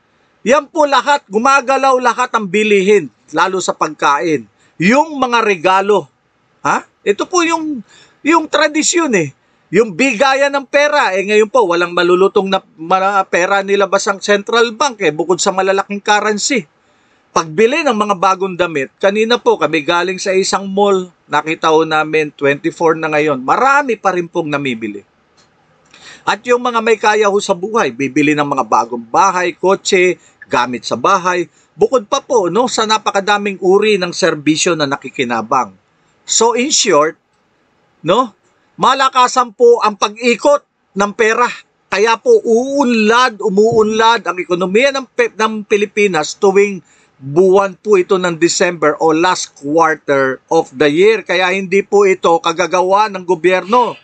yan po lahat, gumagalaw lahat ang bilihin, lalo sa pagkain. Yung mga regalo, ito po yung tradisyon Yung bigayan ng pera, ngayon po, walang malulutong na pera nilabas ang Central Bank bukod sa malalaking currency. Pagbili ng mga bagong damit, kanina po kami galing sa isang mall, nakita ho namin 24 na ngayon, marami pa rin pong namibili. At yung mga may kaya ho sa buhay, bibili ng mga bagong bahay, kotse, gamit sa bahay, bukod pa po no, sa napakadaming uri ng serbisyo na nakikinabang. So in short, no, malakasan po ang pag-ikot ng pera. Kaya po umuunlad ang ekonomiya ng Pilipinas tuwing buwan po ito ng December o last quarter of the year. Kaya hindi po ito kagagawa ng gobyerno.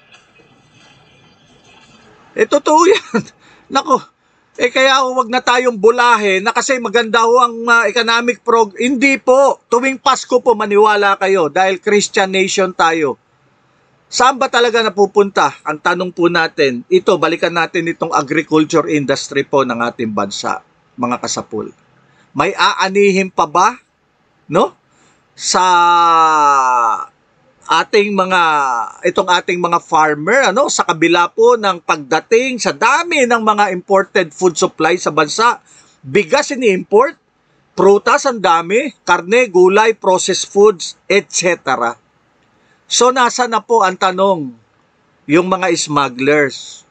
Totoo yan. Nako, kaya wag na tayong bulahin na kasi maganda ho ang economic Hindi po. Tuwing Pasko po maniwala kayo dahil Christian nation tayo. Saan ba talaga napupunta? Ang tanong po natin, balikan natin itong agriculture industry po ng ating bansa, mga kasapul. May aanihin pa ba, no? Sa ating mga farmer, ano? Sa kabila po ng pagdating sa dami ng mga imported food supply sa bansa, bigas ini-import, prutas ang dami, karne, gulay, processed foods, etc. So, nasa na po ang tanong? Yung mga smugglers.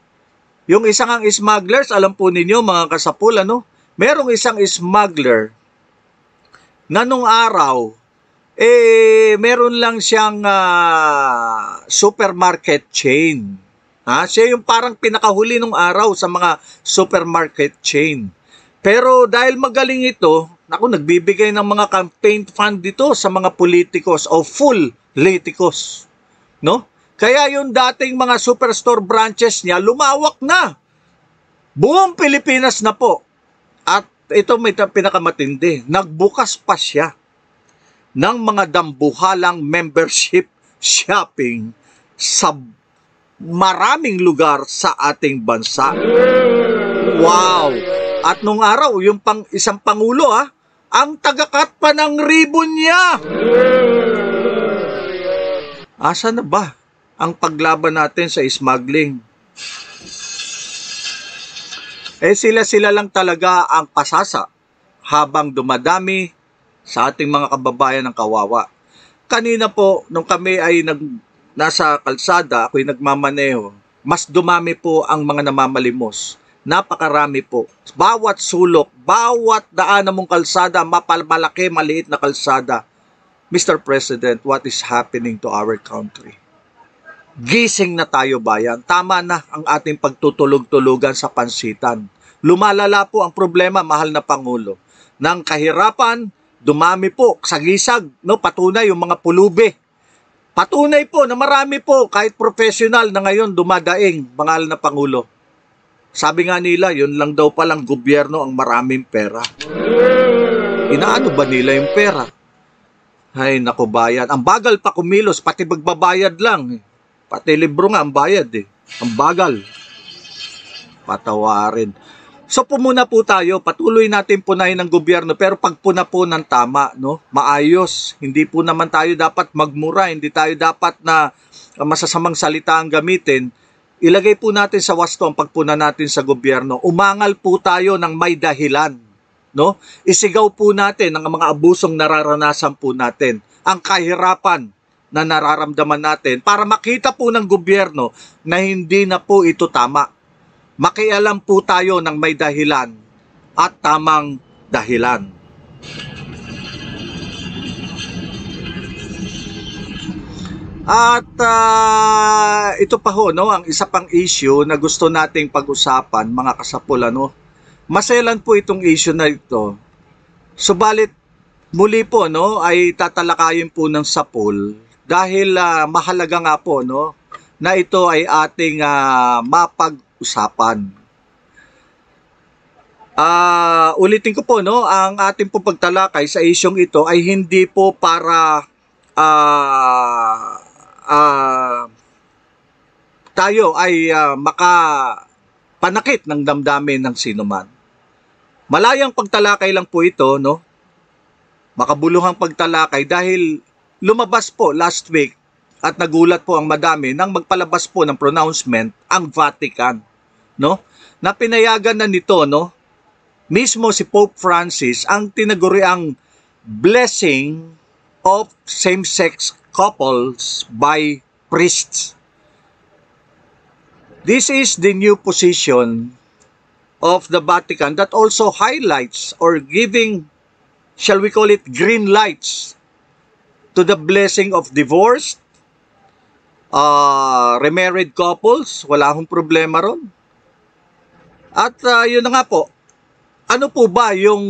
Yung isang ang smugglers, alam po ninyo mga kasapul, ano? Merong isang smuggler na nung araw, meron lang siyang supermarket chain. Siya yung parang pinakahuli nung araw sa mga supermarket chain. Pero dahil magaling ito, nagbibigay ng mga campaign fund dito sa mga politikos o full politicos, no? Kaya yung dating mga superstore branches niya lumawak na. Buong Pilipinas na po. At ito may pinakamatindi, nagbukas pa siya ng mga dambuhalang membership shopping sa maraming lugar sa ating bansa. Wow! At nung araw, yung isang pangulo ang tagakat pa ng ribbon niya. Asa na ba ang paglaban natin sa smuggling? Sila lang talaga ang pasasa habang dumadami sa ating mga kababayan ng kawawa. Kanina po, nung kami ay nasa kalsada, ako'y nagmamaneho, mas dumami po ang mga namamalimos. Napakarami po. Bawat sulok, bawat daan mong kalsada, malaki, maliit na kalsada. Mr. President, what is happening to our country? Gising na tayo bayan. Tama na ang ating pagtutulog-tulugan sa pansitan. Lumalala po ang problema, mahal na Pangulo. Nang kahirapan, dumami po sa gisag, no? Patunay yung mga pulubi. Patunay po na marami po, kahit professional na ngayon dumadaing, mahal na Pangulo. Sabi nga nila, yun lang daw palang gobyerno ang maraming pera. Inaano ba nila yung pera? Ay, naku bayad. Ang bagal pa kumilos, pati magbabayad lang. Pati libro nga ang bayad Ang bagal. Patawarin. So pumuna po tayo, patuloy natin punahin ng gobyerno, pero pagpuna po ng tama, no? Maayos. Hindi po naman tayo dapat magmura, hindi tayo dapat na masasamang salita ang gamitin. Ilagay po natin sa wasto ang pagpuna natin sa gobyerno. Umangal po tayo ng may dahilan. No? Isigaw po natin ang mga abusong nararanasan po natin, ang kahirapan na nararamdaman natin para makita po ng gobyerno na hindi na po ito tama. Makialam po tayo ng may dahilan at tamang dahilan. At ito pa ho, no, ang isa pang issue na gusto nating pag-usapan, mga kasapul, ano, maselan po itong issue na ito. Subalit, muli po, no, ay tatalakayin po ng sapul dahil mahalaga nga po, no, na ito ay ating mapag-usapan. Ulitin ko po, no, ang ating po pagtalakay sa isyong ito ay hindi po para tayo ay makapanakit ng damdamin ng sinuman. Malayang pagtalakay lang po ito, no? Makabuluhang pagtalakay dahil lumabas po last week at nagulat po ang madami nang magpalabas po ng pronouncement ang Vatican, no? Na pinayagan na nito, no? Mismo si Pope Francis ang tinaguriang blessing of same-sex couples by priests. This is the new position of the Vatican that also highlights or giving, shall we call it, green lights to the blessing of divorced, remarried couples. Wala akong problema ron. At yun na nga po, ano po ba yung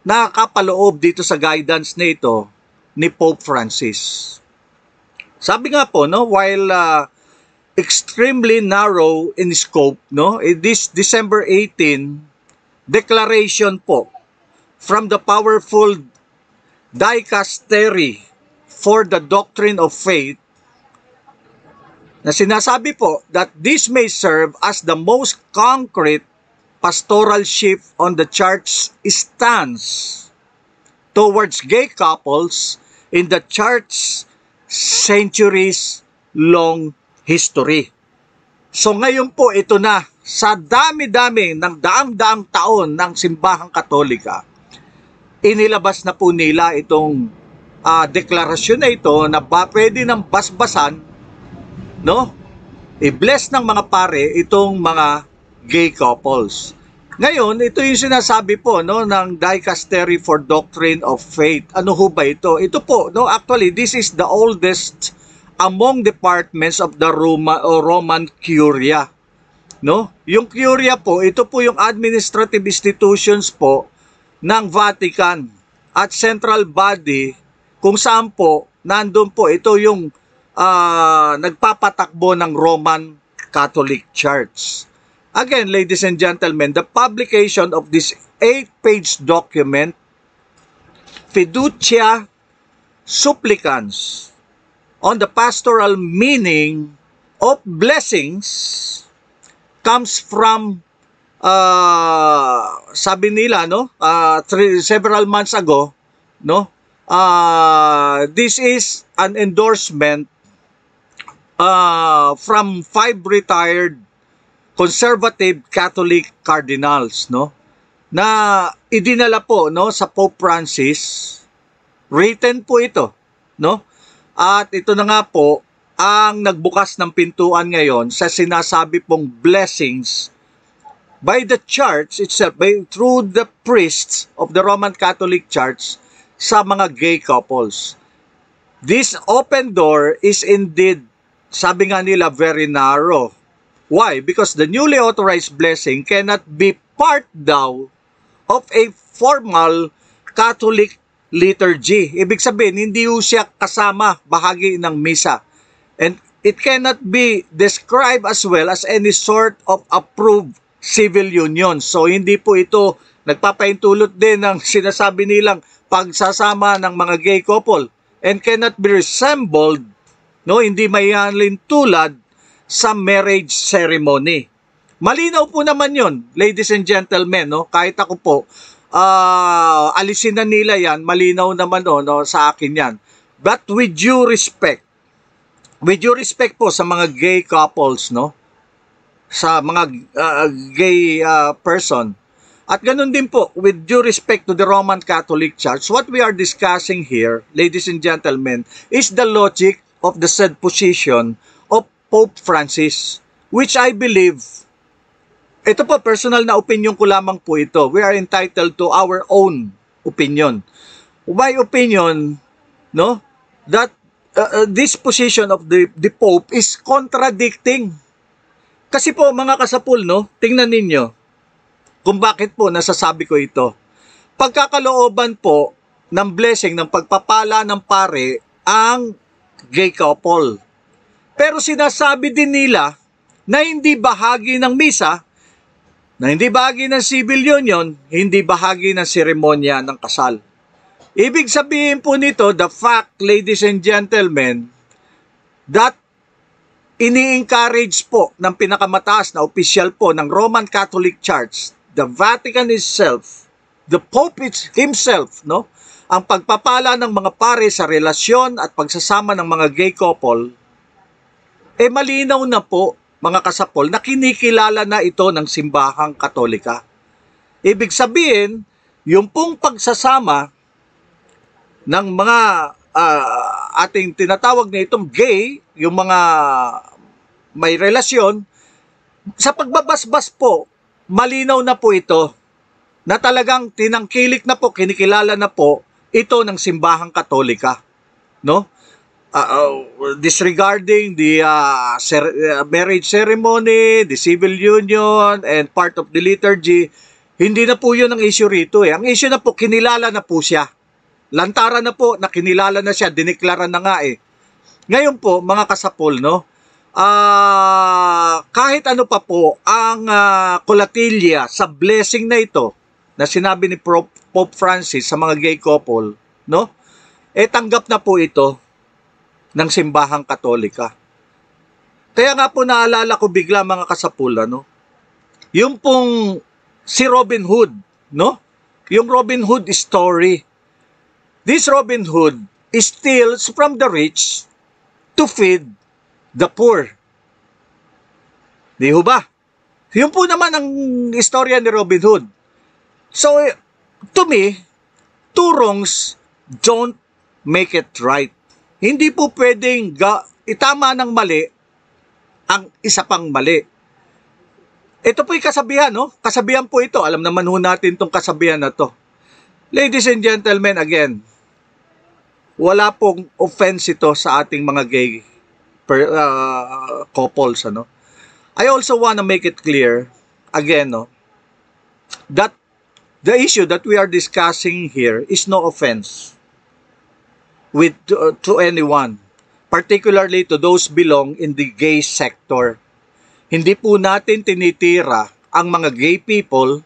nakakapaloob dito sa guidance na ito ni Pope Francis? Sabi nga po, no, while extremely narrow in scope, no, this December 18 declaration po from the powerful Dicastery for the Doctrine of Faith, na sinasabi po that this may serve as the most concrete pastoral shift on the church's stance towards gay couples in the church's centuries-long history. So ngayon po ito na, sa dami-dami ng daang-daang taon ng simbahang Katolika, inilabas na po nila itong deklarasyon na ito na pwede ng basbasan, no? I-bless ng mga pare itong mga gay couples. Ngayon, ito yung sinasabi po, no, ng Dicastery for Doctrine of Faith. Ano ho ba ito? Ito po, no, actually this is the oldest among departments of the Roman Curia, no? Yung Curia po, ito po yung administrative institutions po ng Vatican at central body kung saan po nandun po ito yung nagpapatakbo ng Roman Catholic Church. Again, ladies and gentlemen, the publication of this 8-page document, Fiducia Supplicans, on the pastoral meaning of blessings, comes from sabi nila, no, several months ago, no, this is an endorsement from 5 retired conservative Catholic cardinals, no, na idinala po, no, sa Pope Francis. Written po ito, no, at ito na nga po ang nagbukas ng pintuan ngayon sa sinasabi pong blessings by the church itself, through the priests of the Roman Catholic Church sa mga gay couples. This open door is indeed, sabi nga nila, very narrow. Why? Because the newly authorized blessing cannot be part daw of a formal Catholic liturgy. Ibig sabihin, hindi ho siya kasama, bahagi ng misa. And it cannot be described as well as any sort of approved civil union. So hindi po ito nagpapaintulot din ng sinasabi nilang pagsasama ng mga gay couple, and cannot be resembled, no, hindi mayahalin tulad sa marriage ceremony. Malinaw po naman yon, ladies and gentlemen, no? Kahit ako po, alisin na nila yan, malinaw naman, no, sa akin yan. But with due respect po sa mga gay couples, no, sa mga gay person, at ganun din po, with due respect to the Roman Catholic Church, what we are discussing here, ladies and gentlemen, is the logic of the said position of Pope Francis, which I believe, ito po, personal na opinion ko lamang po ito. We are entitled to our own opinion. My opinion, no, that this position of the Pope is contradicting. Kasi po, mga kasapul, no, tingnan ninyo kung bakit po nasasabi ko ito. Pagkakalooban po ng blessing, ng pagpapala ng pare ang gay couple. Pero sinasabi din nila na hindi bahagi ng misa, na hindi bahagi ng civil union, hindi bahagi ng seremonya ng kasal. Ibig sabihin po nito, the fact, ladies and gentlemen, that ini-encourage po ng pinakamataas na opisyal po ng Roman Catholic Church, the Vatican itself, the Pope himself, no, ang pagpapala ng mga pare sa relasyon at pagsasama ng mga gay couple, malinaw na po, mga kasapol, na kinikilala na ito ng simbahang Katolika. Ibig sabihin, yung pong pagsasama ng mga ating tinatawag na itong gay, yung mga may relasyon, Sa pagbabasbas po, malinaw na po ito na talagang tinangkilik na po, kinikilala na po ito ng simbahang Katolika, no? Disregarding the marriage ceremony, the civil union, and part of the liturgy, hindi na po yun ang issue rito eh. Ang issue na po, kinilala na po siya. Lantaran na po na kinilala na siya, diniklara na nga eh. Ngayon po, mga kasapol, no? Kahit ano pa po ang kolatilya sa blessing na ito na sinabi ni Pope Francis sa mga gay couple, no? Tanggap na po ito ng simbahang Katolika. Kaya nga po naalala ko bigla, mga kasapul, no? Yung pong si Robin Hood, no? Yung Robin Hood story. This Robin Hood steals from the rich to feed the poor. Di ho ba? Yun po naman ang istorya ni Robin Hood. So, to me, two wrongs don't make it right. Hindi po pwedeng itama ng mali ang isa pang mali. Ito po'y kasabihan, no? Kasabihan po ito. Alam naman ho natin itong kasabihan na to. Ladies and gentlemen, again, wala pong offense ito sa ating mga gay couples, ano? I also want to make it clear, again, no, that the issue that we are discussing here is no offense to anyone, particularly to those belong in the gay sector. Hindi po natin tinitira ang mga gay people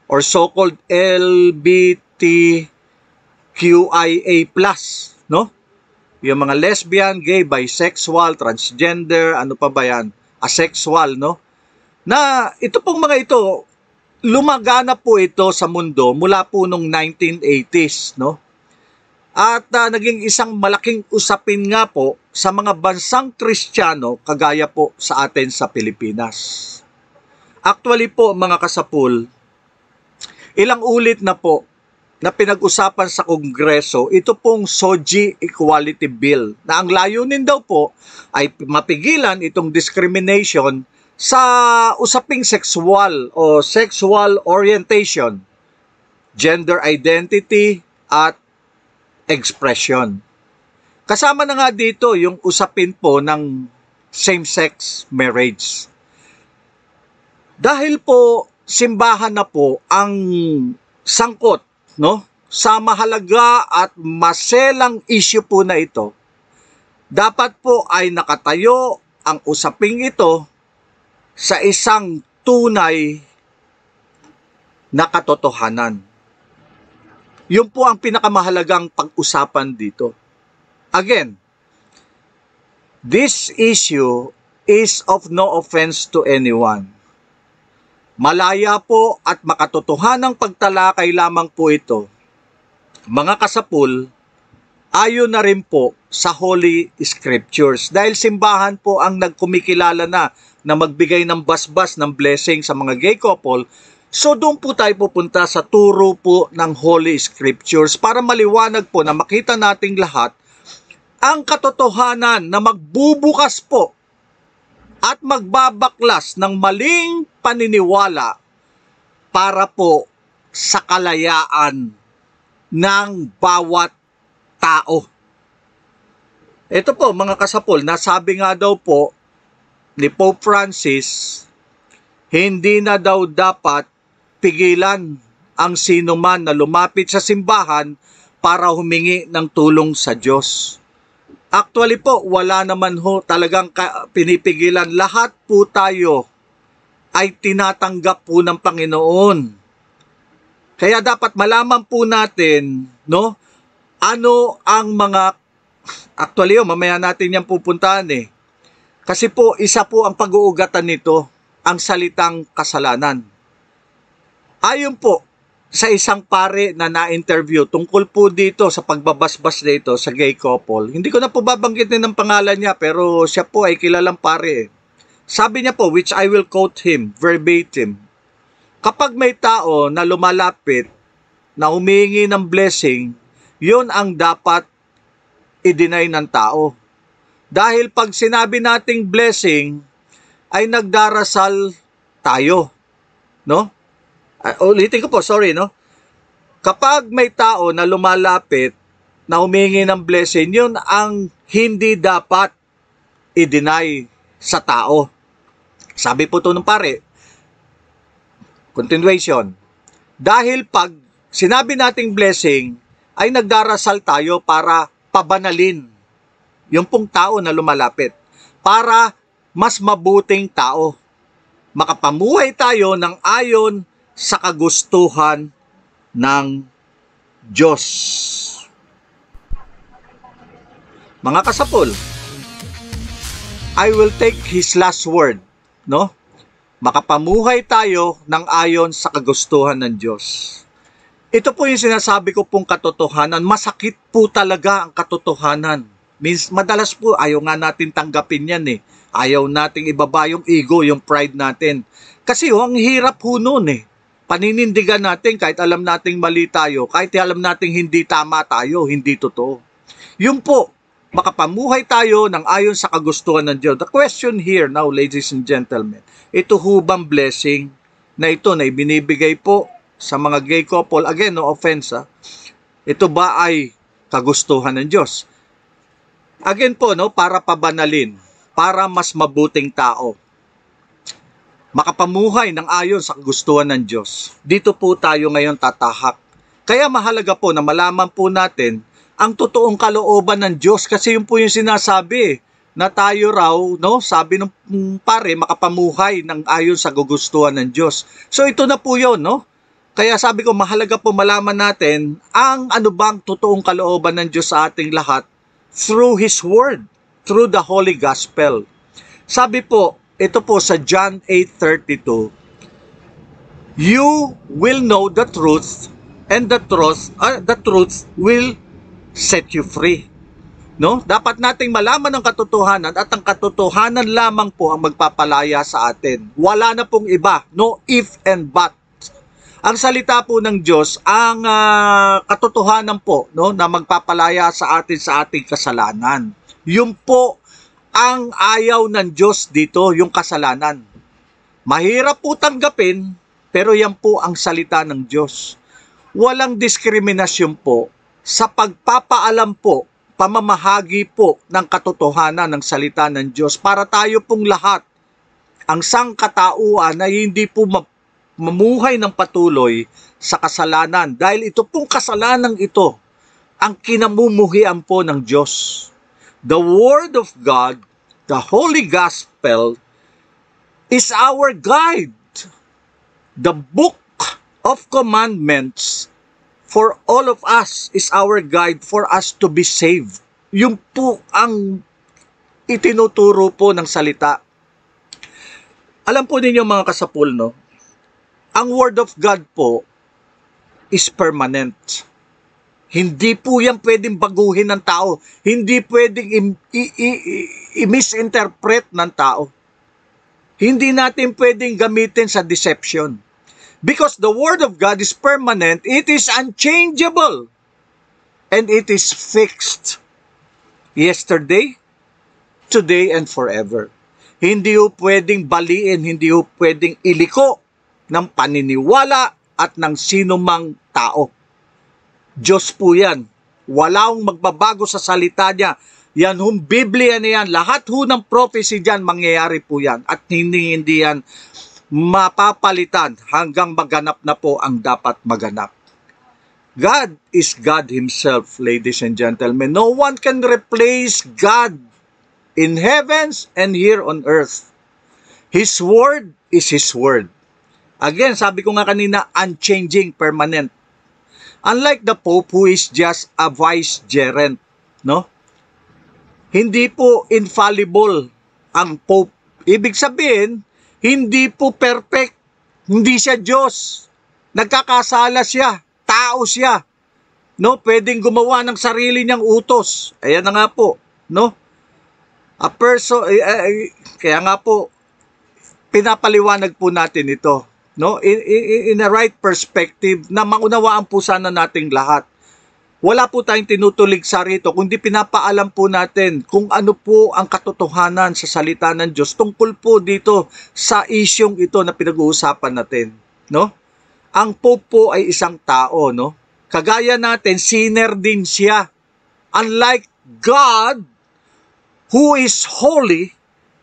or so-called LGBTQIA+, no? Yung mga lesbian, gay, bisexual, transgender, ano pa ba yan? Asexual, no? Na ito pong mga ito, lumagana po ito sa mundo mula po nung 1980s, no? At naging isang malaking usapin nga po sa mga bansang Kristiyano kagaya po sa atin sa Pilipinas. Actually po, mga kasapul, ilang ulit na po na pinag-usapan sa Kongreso ito pong SOGI Equality Bill na ang layunin daw po ay mapigilan itong discrimination sa usaping sexual o sexual orientation, gender identity at expression. Kasama na nga dito yung usapin po ng same-sex marriage. Dahil po simbahan na po ang sangkot, no, sa mahalaga at maselang issue po na ito, dapat po ay nakatayo ang usaping ito sa isang tunay na katotohanan. Yun po ang pinakamahalagang pag-usapan dito. Again, this issue is of no offense to anyone. Malaya po at makatotohanang pagtalakay lamang po ito. Mga kasapul, ayon na rin po sa Holy Scriptures. Dahil simbahan po ang nagkumikilala na magbigay ng basbas ng blessing sa mga gay couple, so doon po tayo pupunta sa turo po ng Holy Scriptures para maliwanag po na makita nating lahat ang katotohanan na magbubukas po at magbabaklas ng maling paniniwala para po sa kalayaan ng bawat tao. Ito po, mga kasapol, nasabi nga daw po ni Pope Francis, hindi na daw dapat pigilan ang sino man na lumapit sa simbahan para humingi ng tulong sa Diyos. Actually po, wala naman ho talagang pinipigilan. Lahat po tayo ay tinatanggap po ng Panginoon. Kaya dapat malaman po natin, no, ano ang mga, actually mamaya natin yan pupuntahan eh. Kasi po, isa po ang pag-uugatan nito, ang salitang kasalanan. Ayon po sa isang pare na na-interview tungkol po dito sa pagbabasbas dito sa gay couple. Hindi ko na po babanggitin ng pangalan niya pero siya po ay kilalang pare. Sabi niya po, which I will quote him verbatim, kapag may tao na lumalapit na humihingi ng blessing, yun ang dapat i-deny ng tao. Dahil pag sinabi nating blessing, ay nagdarasal tayo, no? Ulitin ko po, sorry, no? Kapag may tao na lumalapit na humingi ng blessing, yun ang hindi dapat i-deny sa tao. Sabi po to ng pare, continuation, dahil pag sinabi nating blessing, ay nagdarasal tayo para pabanalin yung pong tao na lumalapit, para mas mabuting tao. Makapamuhay tayo ng ayon sa kagustuhan ng Diyos. Mga kasapul, I will take His last word, no? Makapamuhay tayo ng ayon sa kagustuhan ng Diyos. Ito po yung sinasabi ko pong katotohanan. Masakit po talaga ang katotohanan. Madalas po ayaw nga natin tanggapin yan eh. Ayaw nating ibaba yung ego, yung pride natin. Kasi ang hirap po noon eh. Paninindigan natin kahit alam nating mali tayo, kahit alam nating hindi tama tayo, hindi totoo. Yun po, makapamuhay tayo ng ayon sa kagustuhan ng Diyos. The question here now, ladies and gentlemen, ito hubang blessing na ito na ibinibigay po sa mga gay couple, again, no offense, ito ba ay kagustuhan ng Diyos? Again po, no, para pabanalin, para mas mabuting tao, makapamuhay ng ayon sa kagustuhan ng Diyos. Dito po tayo ngayon tatahak. Kaya mahalaga po na malaman po natin ang totoong kalooban ng Diyos, kasi yun po yung sinasabi na tayo raw, no, sabi ng pare, makapamuhay ng ayon sa kagustuhan ng Diyos. So ito na po yun, no? Kaya sabi ko, mahalaga po malaman natin ang ano bang totoong kalooban ng Diyos sa ating lahat through His Word, through the Holy Gospel. Sabi po, ito po sa John 8:32, you will know the truth, and the truth will set you free. No? Dapat nating malaman ang katotohanan, at ang katotohanan lamang po ang magpapalaya sa atin. Wala na pong iba, no if and but. Ang salita po ng Diyos, ang katotohanan po, no, na magpapalaya sa atin sa ating kasalanan. Yun po ang ayaw ng Diyos dito, yung kasalanan. Mahirap po tanggapin, pero yan po ang salita ng Diyos. Walang diskriminasyon po sa pagpapaalam po, pamamahagi po ng katotohanan ng salita ng Diyos para tayo pong lahat, ang sangkatauan, ay hindi po mamuhay ng patuloy sa kasalanan. Dahil ito pong kasalanan ito, ang kinamumuhian po ng Diyos. The Word of God, the Holy Gospel, is our guide. The Book of Commandments for all of us is our guide for us to be saved. Yun po ang itinuturo po ng salita. Alam po ninyo mga kasapul, no? Ang Word of God po is permanent. Hindi po yan pwedeng baguhin ng tao. Hindi pwedeng i-misinterpret ng tao. Hindi natin pwedeng gamitin sa deception. Because the Word of God is permanent, it is unchangeable, and it is fixed. Yesterday, today, and forever. Hindi po pwedeng baliin, hindi po pwedeng iliko ng paniniwala at ng sinumang tao. Diyos po yan. Walang magbabago sa salita niya. Yan hong Biblia na yan. Lahat ho ng prophecy dyan, mangyayari po yan. At hindi yan mapapalitan hanggang maganap na po ang dapat maganap. God is God Himself, ladies and gentlemen. No one can replace God in heavens and here on earth. His Word is His Word. Again, sabi ko nga kanina, unchanging, permanent. Unlike the Pope who is just a vicegerent, no? Hindi po infallible ang Pope. Ibig sabihin, hindi po perfect. Hindi siya Diyos. Nagkakasala siya. Tao siya. No? Pwedeng gumawa ng sarili niyang utos. Ayan na nga po. No? A person, kaya nga po, pinapaliwanag po natin ito. No, in a right perspective na maunawaan po sana nating lahat. Wala po tayong tinutulig sa rito, kundi pinapaalam po natin kung ano po ang katotohanan sa salita ng Diyos tungkol po dito sa isyong ito na pinag-uusapan natin, no? Ang Pope po ay isang tao, no? Kagaya natin, sinner din siya. Unlike God, who is holy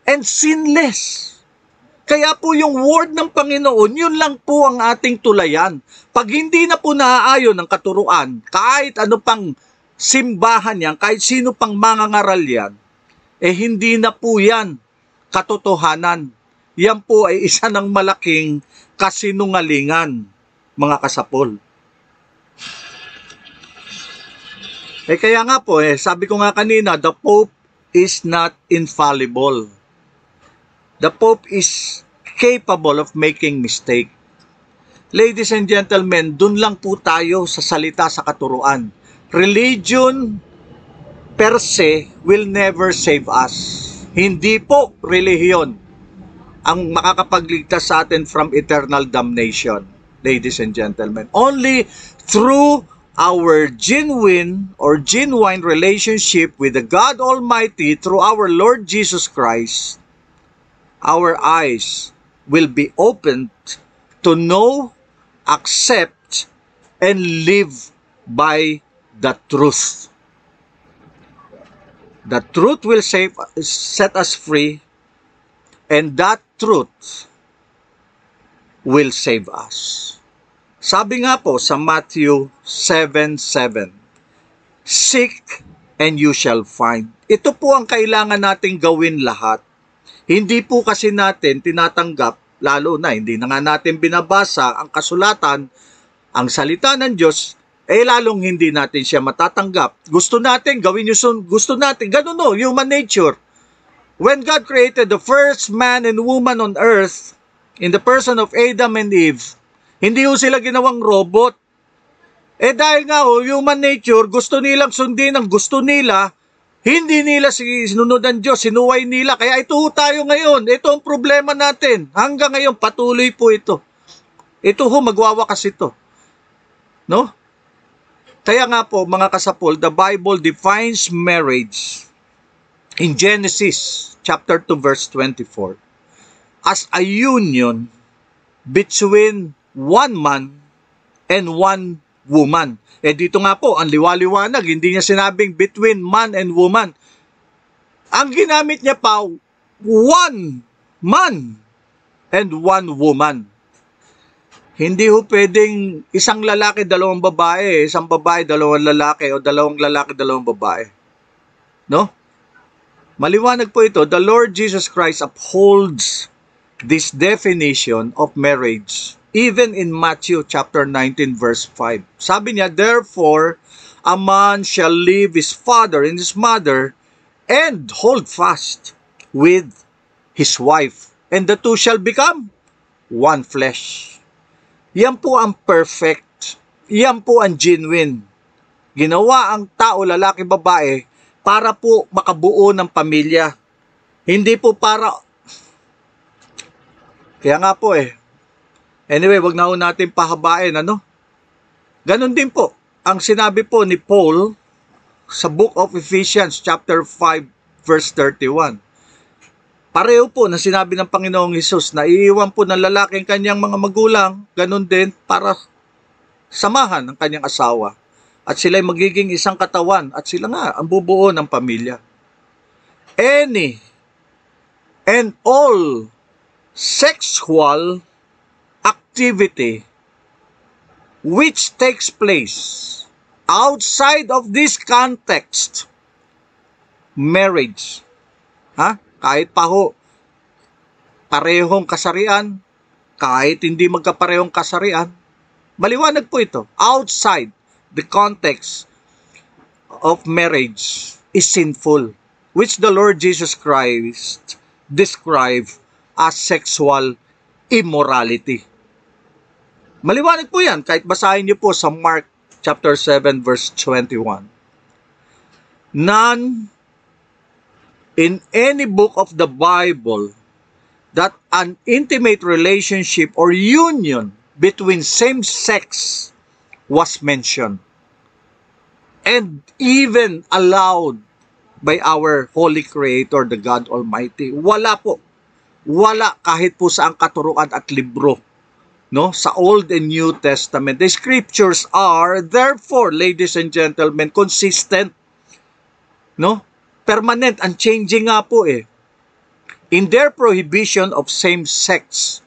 and sinless. Kaya po yung word ng Panginoon, yun lang po ang ating tulayan. Pag hindi na po naaayon ng katuruan, kahit ano pang simbahan yan, kahit sino pang mangangaral yan, hindi na po yan katotohanan. Yan po ay isa ng malaking kasinungalingan, mga kasapol. Kaya nga po, sabi ko nga kanina, the Pope is not infallible. The Pope is capable of making mistake. Ladies and gentlemen, dun lang po tayo sa salita sa katuruan. Religion per se will never save us. Hindi po relihiyon ang makakapagligtas sa atin from eternal damnation, ladies and gentlemen. Only through our genuine relationship with the God Almighty through our Lord Jesus Christ, our eyes will be opened to know, accept, and live by the truth. The truth will set us free, and that truth will save us. Sabi nga po sa Matthew 7:7, seek and you shall find. Ito po ang kailangan nating gawin lahat. Hindi po kasi natin tinatanggap, lalo na hindi na nga natin binabasa ang kasulatan, ang salita ng Diyos, lalong hindi natin siya matatanggap. Gusto natin, gawin yung gusto natin. Ganun no, human nature. When God created the first man and woman on earth, in the person of Adam and Eve, hindi ho sila ginawang robot. Dahil nga human nature, gusto nilang sundin ang gusto nila, hindi nila sinunod ang Diyos, sinuway nila. Kaya ito tayo ngayon. Ito ang problema natin. Hanggang ngayon, patuloy po ito. Ito magwawakas ito. No? Kaya nga po, mga kasapol, the Bible defines marriage in Genesis chapter 2 verse 24 as a union between one man and one woman. Dito nga po, ang liwaliwanag, hindi niya sinabing between man and woman. Ang ginamit niya pa, one man and one woman. Hindi ho pwedeng isang lalaki, dalawang babae, isang babae, dalawang lalaki, o dalawang lalaki, dalawang babae. No? Maliwanag po ito, the Lord Jesus Christ upholds this definition of marriage even in Matthew chapter 19 verse 5. Sabi niya, therefore, a man shall leave his father and his mother and hold fast with his wife, and the two shall become one flesh. Yan po ang perfect. Yan po ang genuine. Ginawa ang tao, lalaki, babae, para po makabuo ng pamilya. Hindi po para... Kaya nga po Anyway, wag na ho natin pahabain, ano? Ganon din po. Ang sinabi po ni Paul sa Book of Ephesians chapter 5 verse 31. Pareho po na sinabi ng Panginoong Hesus na iiwan po ng lalaki ang kanyang mga magulang, ganon din para samahan ang kanyang asawa. At sila'y magiging isang katawan at sila nga ang bubuo ng pamilya. Any and all sexual activity which takes place outside of this context, marriage, kahit pa ho parehong kasarian, kahit hindi magkaparehong kasarian, maliwanag po ito, outside the context of marriage is sinful, which the Lord Jesus Christ described as sexual immorality. Maliwanag po yan, kahit basahin niyo po sa Mark chapter 7 verse 21. None in any book of the Bible that an intimate relationship or union between same sex was mentioned. and even allowed by our Holy Creator, the God Almighty. Wala po. Wala kahit po sa ang katuruan at libro, no, sa Old and New Testament. The scriptures are therefore, ladies and gentlemen, consistent, no, permanent, unchanging nga po in their prohibition of same-sex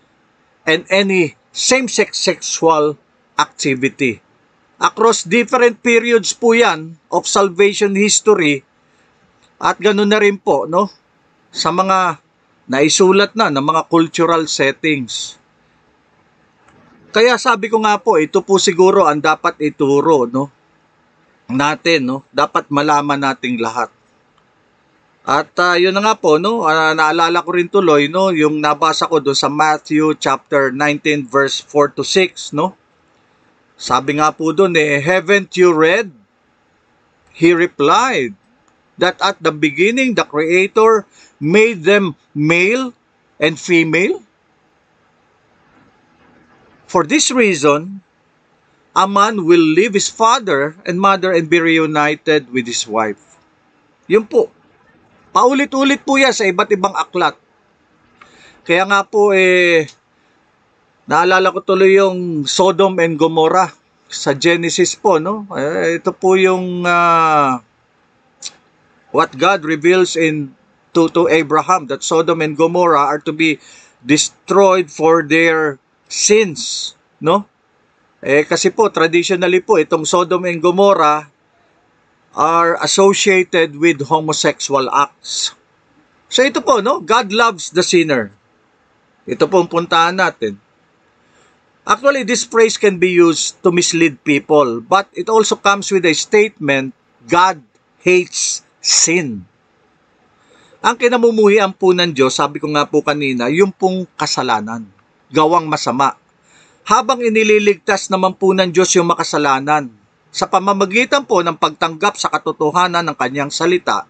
and any same-sex sexual activity. Across different periods po yan of salvation history, at ganoon na rin po, no, sa mga naisulat na ng mga cultural settings. Kaya sabi ko nga po, ito po siguro ang dapat ituro, no, natin, no, dapat malaman nating lahat. At yun na nga po, no, naalala ko rin tuloy, no, yung nabasa ko doon sa Matthew chapter 19 verse 4 to 6, no. Sabi nga po doon, haven't you read? He replied that at the beginning the Creator made them male and female. For this reason, a man will leave his father and mother and be reunited with his wife. Yun po. Paulit-ulit po yan sa iba't ibang aklat. Kaya nga po, naalala ko tuloy yung Sodom and Gomorrah sa Genesis po, no? Ito po yung what God reveals to Abraham, that Sodom and Gomorrah are to be destroyed for their sins, no? Kasi po, traditionally po, itong Sodom and Gomorrah are associated with homosexual acts. So ito po, no? God loves the sinner. Ito po ang puntahan natin. Actually, this phrase can be used to mislead people, but it also comes with a statement, God hates sin. Ang kinamumuhian po ng Diyos, sabi ko nga po kanina, yung pong kasalanan, gawang masama. Habang inililigtas naman po ng Diyos yung makasalanan, sa pamamagitan po ng pagtanggap sa katotohanan ng kanyang salita,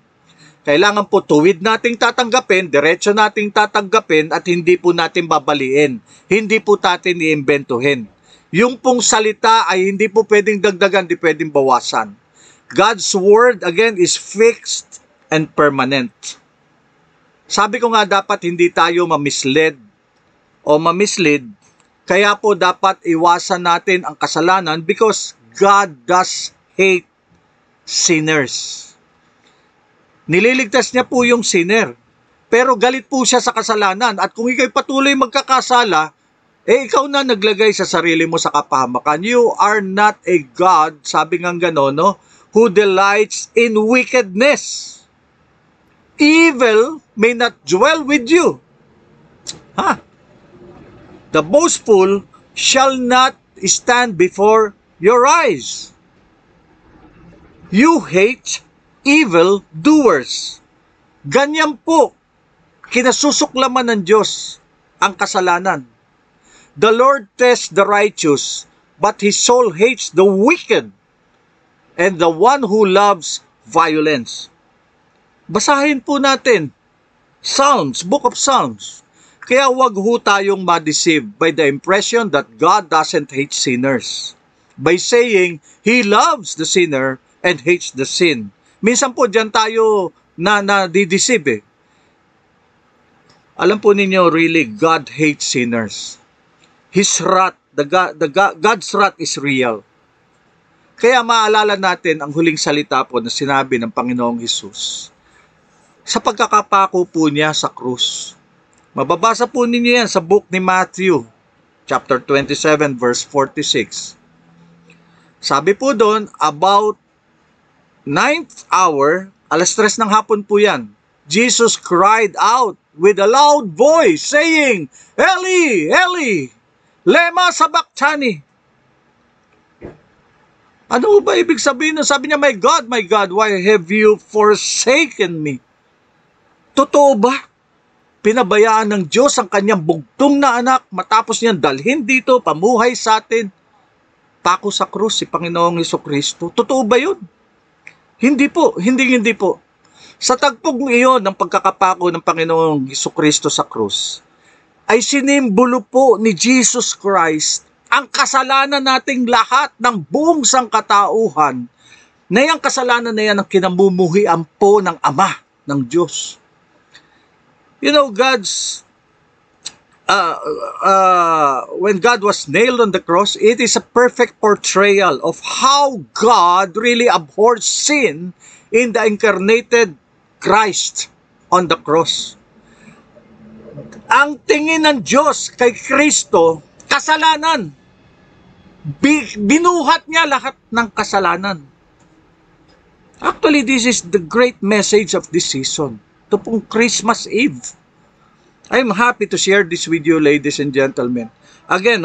kailangan po tuwid nating tatanggapin, diretso nating tatanggapin, at hindi po natin babaliin. Hindi po natin iimbentuhin. Yung pong salita ay hindi po pwedeng dagdagan, hindi pwedeng bawasan. God's word, again, is fixed and permanent. Sabi ko nga dapat hindi tayo mamislead o mamislead, kaya po dapat iwasan natin ang kasalanan because God does hate sinners. Nililigtas niya po yung sinner, pero galit po siya sa kasalanan, at kung ikaw'y patuloy magkakasala, ikaw na naglagay sa sarili mo sa kapahamakan. You are not a God, sabi nga gano'n, no, who delights in wickedness. Evil may not dwell with you. The boastful shall not stand before your eyes. You hate evil doers. Ganyan po, kinasusuklaman ng Diyos ang kasalanan. The Lord tests the righteous, but His soul hates the wicked and the one who loves violence. Basahin po natin Psalms, Book of Psalms. Kaya wag ho tayong ma-deceive by the impression that God doesn't hate sinners by saying He loves the sinner and hates the sin. Minsan po dyan tayo na-deceive. Alam po ninyo, really, God hates sinners. His wrath, God's wrath is real. Kaya maalala natin ang huling salita po na sinabi ng Panginoong Hesus sa pagkakapako po niya sa krus. Mababasa po ninyo yan sa book ni Matthew, chapter 27, verse 46. Sabi po doon, about 9th hour, 3:00 ng hapon po yan, Jesus cried out with a loud voice, saying, Eli, Eli, lema sabachthani. Ano ba ibig sabihin? Sabi niya, my God, why have you forsaken me? Totoo ba? Pinabayaan ng Diyos ang kanyang bugtong na anak matapos niyang dalhin dito, pamuhay sa atin, pako sa krus si Panginoong Hesukristo. Totoo ba yun? Hindi po, hindi po. Sa tagpong iyon ng pagkakapako ng Panginoong Hesukristo sa krus, ay sinimbolo po ni Jesus Christ ang kasalanan nating lahat ng buong sangkatauhan na yung kasalanan na yan ang kinamumuhian po ng Ama ng Diyos. You know, when God was nailed on the cross, it is a perfect portrayal of how God really abhors sin in the incarnated Christ on the cross. Ang tingin ng Diyos kay Kristo, kasalanan. Binuhat niya lahat ng kasalanan. Actually, this is the great message of this season. Ito pong Christmas Eve. I'm happy to share this with you, ladies and gentlemen. Again,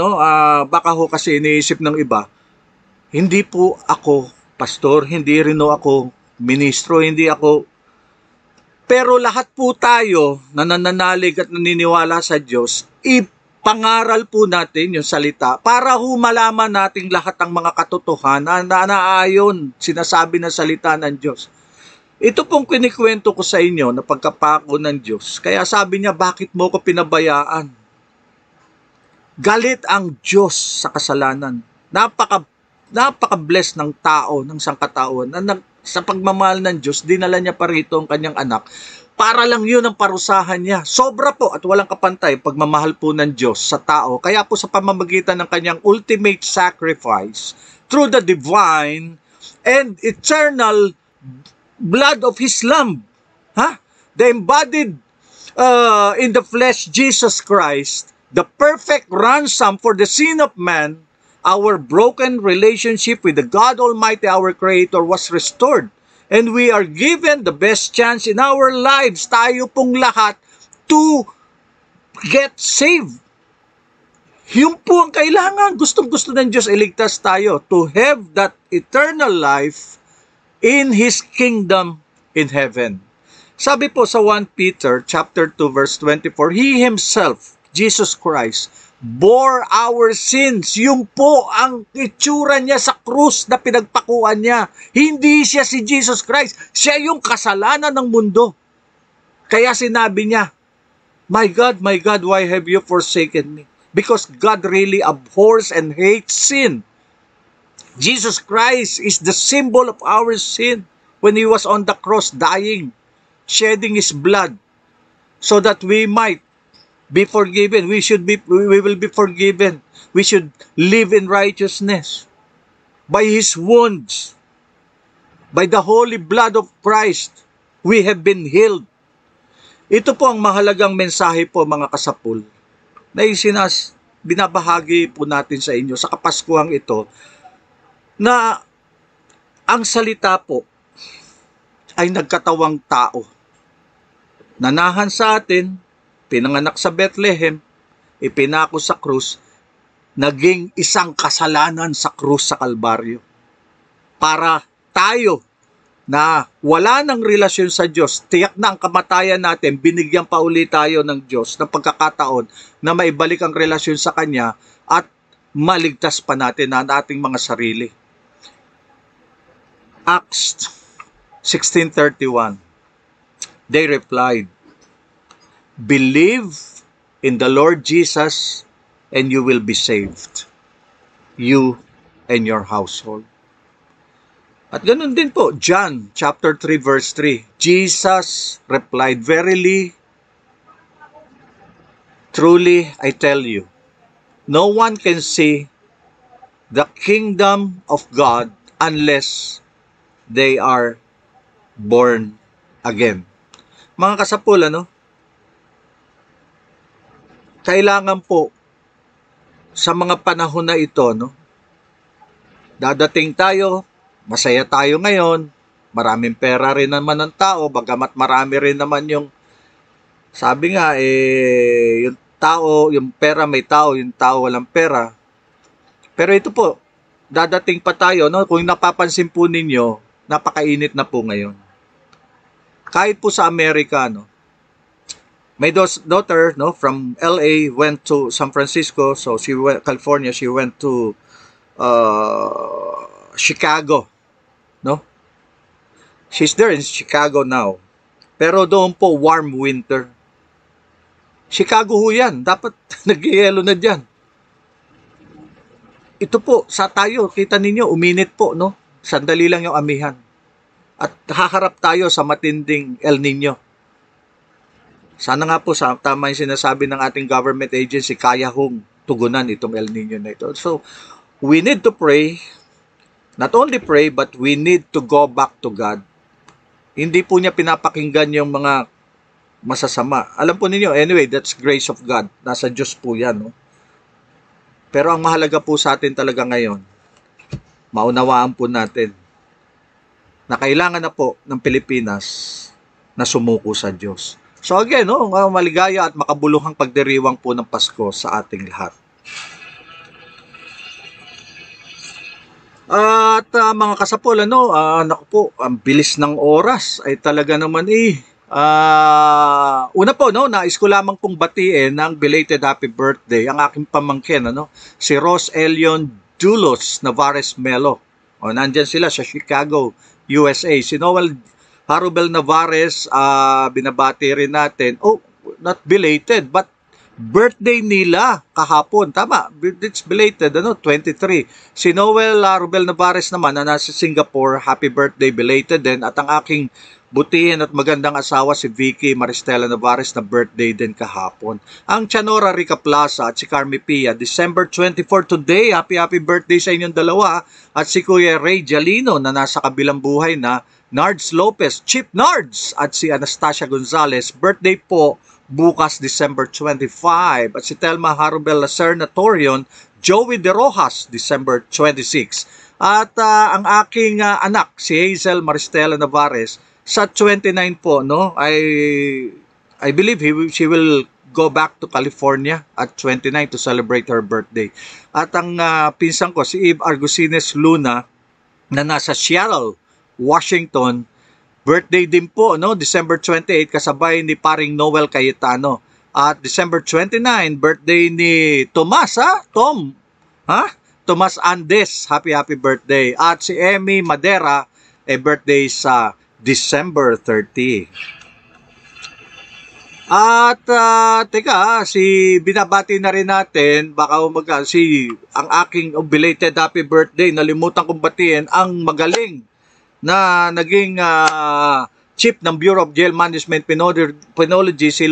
baka ho kasi iniisip ng iba, hindi po ako pastor, hindi rin ako ministro, hindi ako. Pero lahat po tayo na nananalig at naniniwala sa Diyos, ipangaral po natin yung salita para humalaman natin lahat ng mga katotohanan na naayon sinasabi ng salita ng Diyos. Ito pong kinikwento ko sa inyo na pagkapako ng Diyos. Kaya sabi niya, bakit mo ko pinabayaan? Galit ang Diyos sa kasalanan. Napaka-bless ng tao, ng sangkatauhan, na sa pagmamahal ng Diyos, dinala niya pa rito ang kanyang anak. Para lang yun ang parusahan niya. Sobra po at walang kapantay pagmamahal po ng Diyos sa tao. Kaya po sa pamamagitan ng kanyang ultimate sacrifice, through the divine and eternal blood of His Lamb, the embodied in the flesh Jesus Christ, the perfect ransom for the sin of man, our broken relationship with the God Almighty, our Creator, was restored. And we are given the best chance in our lives, tayo pong lahat, to get saved. Yun po ang kailangan. Gustong-gusto ng Diyos iligtas tayo to have that eternal life in His kingdom in heaven. Sabi po sa 1 Peter chapter 2 verse 24, He Himself, Jesus Christ, bore our sins. Yung po ang itsura niya sa krus na pinagpakuan niya. Hindi siya si Jesus Christ. Siya yung kasalanan ng mundo. Kaya sinabi niya, my God, why have you forsaken me? Because God really abhors and hates sin. Jesus Christ is the symbol of our sin when He was on the cross dying, shedding His blood so that we might be forgiven. We will be forgiven. We should live in righteousness. By His wounds, by the holy blood of Christ, we have been healed. Ito po ang mahalagang mensahe po mga kasapul na binabahagi po natin sa inyo sa Kapaskuhang ito, na ang salita po ay nagkatawang tao. Nanahan sa atin, pinanganak sa Bethlehem, ipinako sa krus, naging isang kasalanan sa krus sa Kalbaryo. Para tayo na wala ng relasyon sa Diyos, tiyak na ang kamatayan natin, binigyan pa ulit tayo ng Diyos ng pagkakataon na maibalik ang relasyon sa Kanya at maligtas pa natin ang ating mga sarili. Acts 16:31. They replied, believe in the Lord Jesus and you will be saved, you and your household. At ganun din po, John chapter 3 verse 3. Jesus replied, verily, truly I tell you, no one can see the kingdom of God unless they are born again. Mga kasapul, kailangan po sa mga panahon na ito, dadating tayo, masaya tayo ngayon, maraming pera rin naman ng tao, bagamat marami rin naman yung, sabi nga, yung tao, yung pera may tao, yung tao walang pera. Pero ito po, dadating pa tayo, kung napapansin po ninyo, napakainit na po ngayon. Kahit po sa Amerika, my daughter, from LA went to San Francisco, so she went California, she went to Chicago, She's there in Chicago now. Pero doon po warm winter. Chicago ho yan, dapat nag-yelo na diyan. Ito po sa tayo, kita ninyo uminit po, Sandali lang yung amihan. At haharap tayo sa matinding El Nino. Sana nga po, tama yung sinasabi ng ating government agency, kaya hong tugunan itong El Nino na ito. So, we need to pray. Not only pray, but we need to go back to God. Hindi po niya pinapakinggan yung mga masasama. Alam po ninyo, anyway, that's grace of God. Nasa Diyos po yan. No? Pero ang mahalaga po sa atin talaga ngayon, maunawaan po natin na kailangan na po ng Pilipinas na sumuko sa Diyos. So again, no, maligaya at makabuluhang pagdiriwang po ng Pasko sa ating lahat. At mga kasapol, naku po, ang bilis ng oras ay talaga naman una po, nais ko lamang pong batiin ng belated happy birthday ang aking pamangkin, si Ross Elion Dulos Navarez Melo. Nandyan sila sa Chicago, USA. Si Noel Harubel Navarez, binabati rin natin. Not belated, but birthday nila kahapon. Tama, it's belated, 23. Si Noel Harubel Navarez naman na nasa Singapore, happy birthday, belated din. At ang aking butihin at magandang asawa si Vicky Maristela Navarez na birthday din kahapon. Ang Chanora Rica Plaza at si Carmi Pia, December 24 today. Happy birthday sa inyong dalawa. At si Kuya Ray Jalino na nasa kabilang buhay na, Nards Lopez, Chip Nards, at si Anastasia Gonzalez, birthday po bukas December 25. At si Telma Harubel Lacerna Torion, Joey De Rojas, December 26. At ang aking anak, si Hazel Maristela Navarez, sa 29 po, I believe she will go back to California at 29 to celebrate her birthday. At ang pinsan ko, si Eve Argusines Luna, na nasa Seattle, Washington, birthday din po, December 28, kasabay ni paring Noel Cayetano. At December 29, birthday ni Tomas, Tomas Andes, happy birthday. At si Emmy Madera, birthday sa December 30. At binabati na rin natin, baka ang aking belated happy birthday, nalimutan kong batiin ang magaling na naging chief ng Bureau of Jail Management Penology, si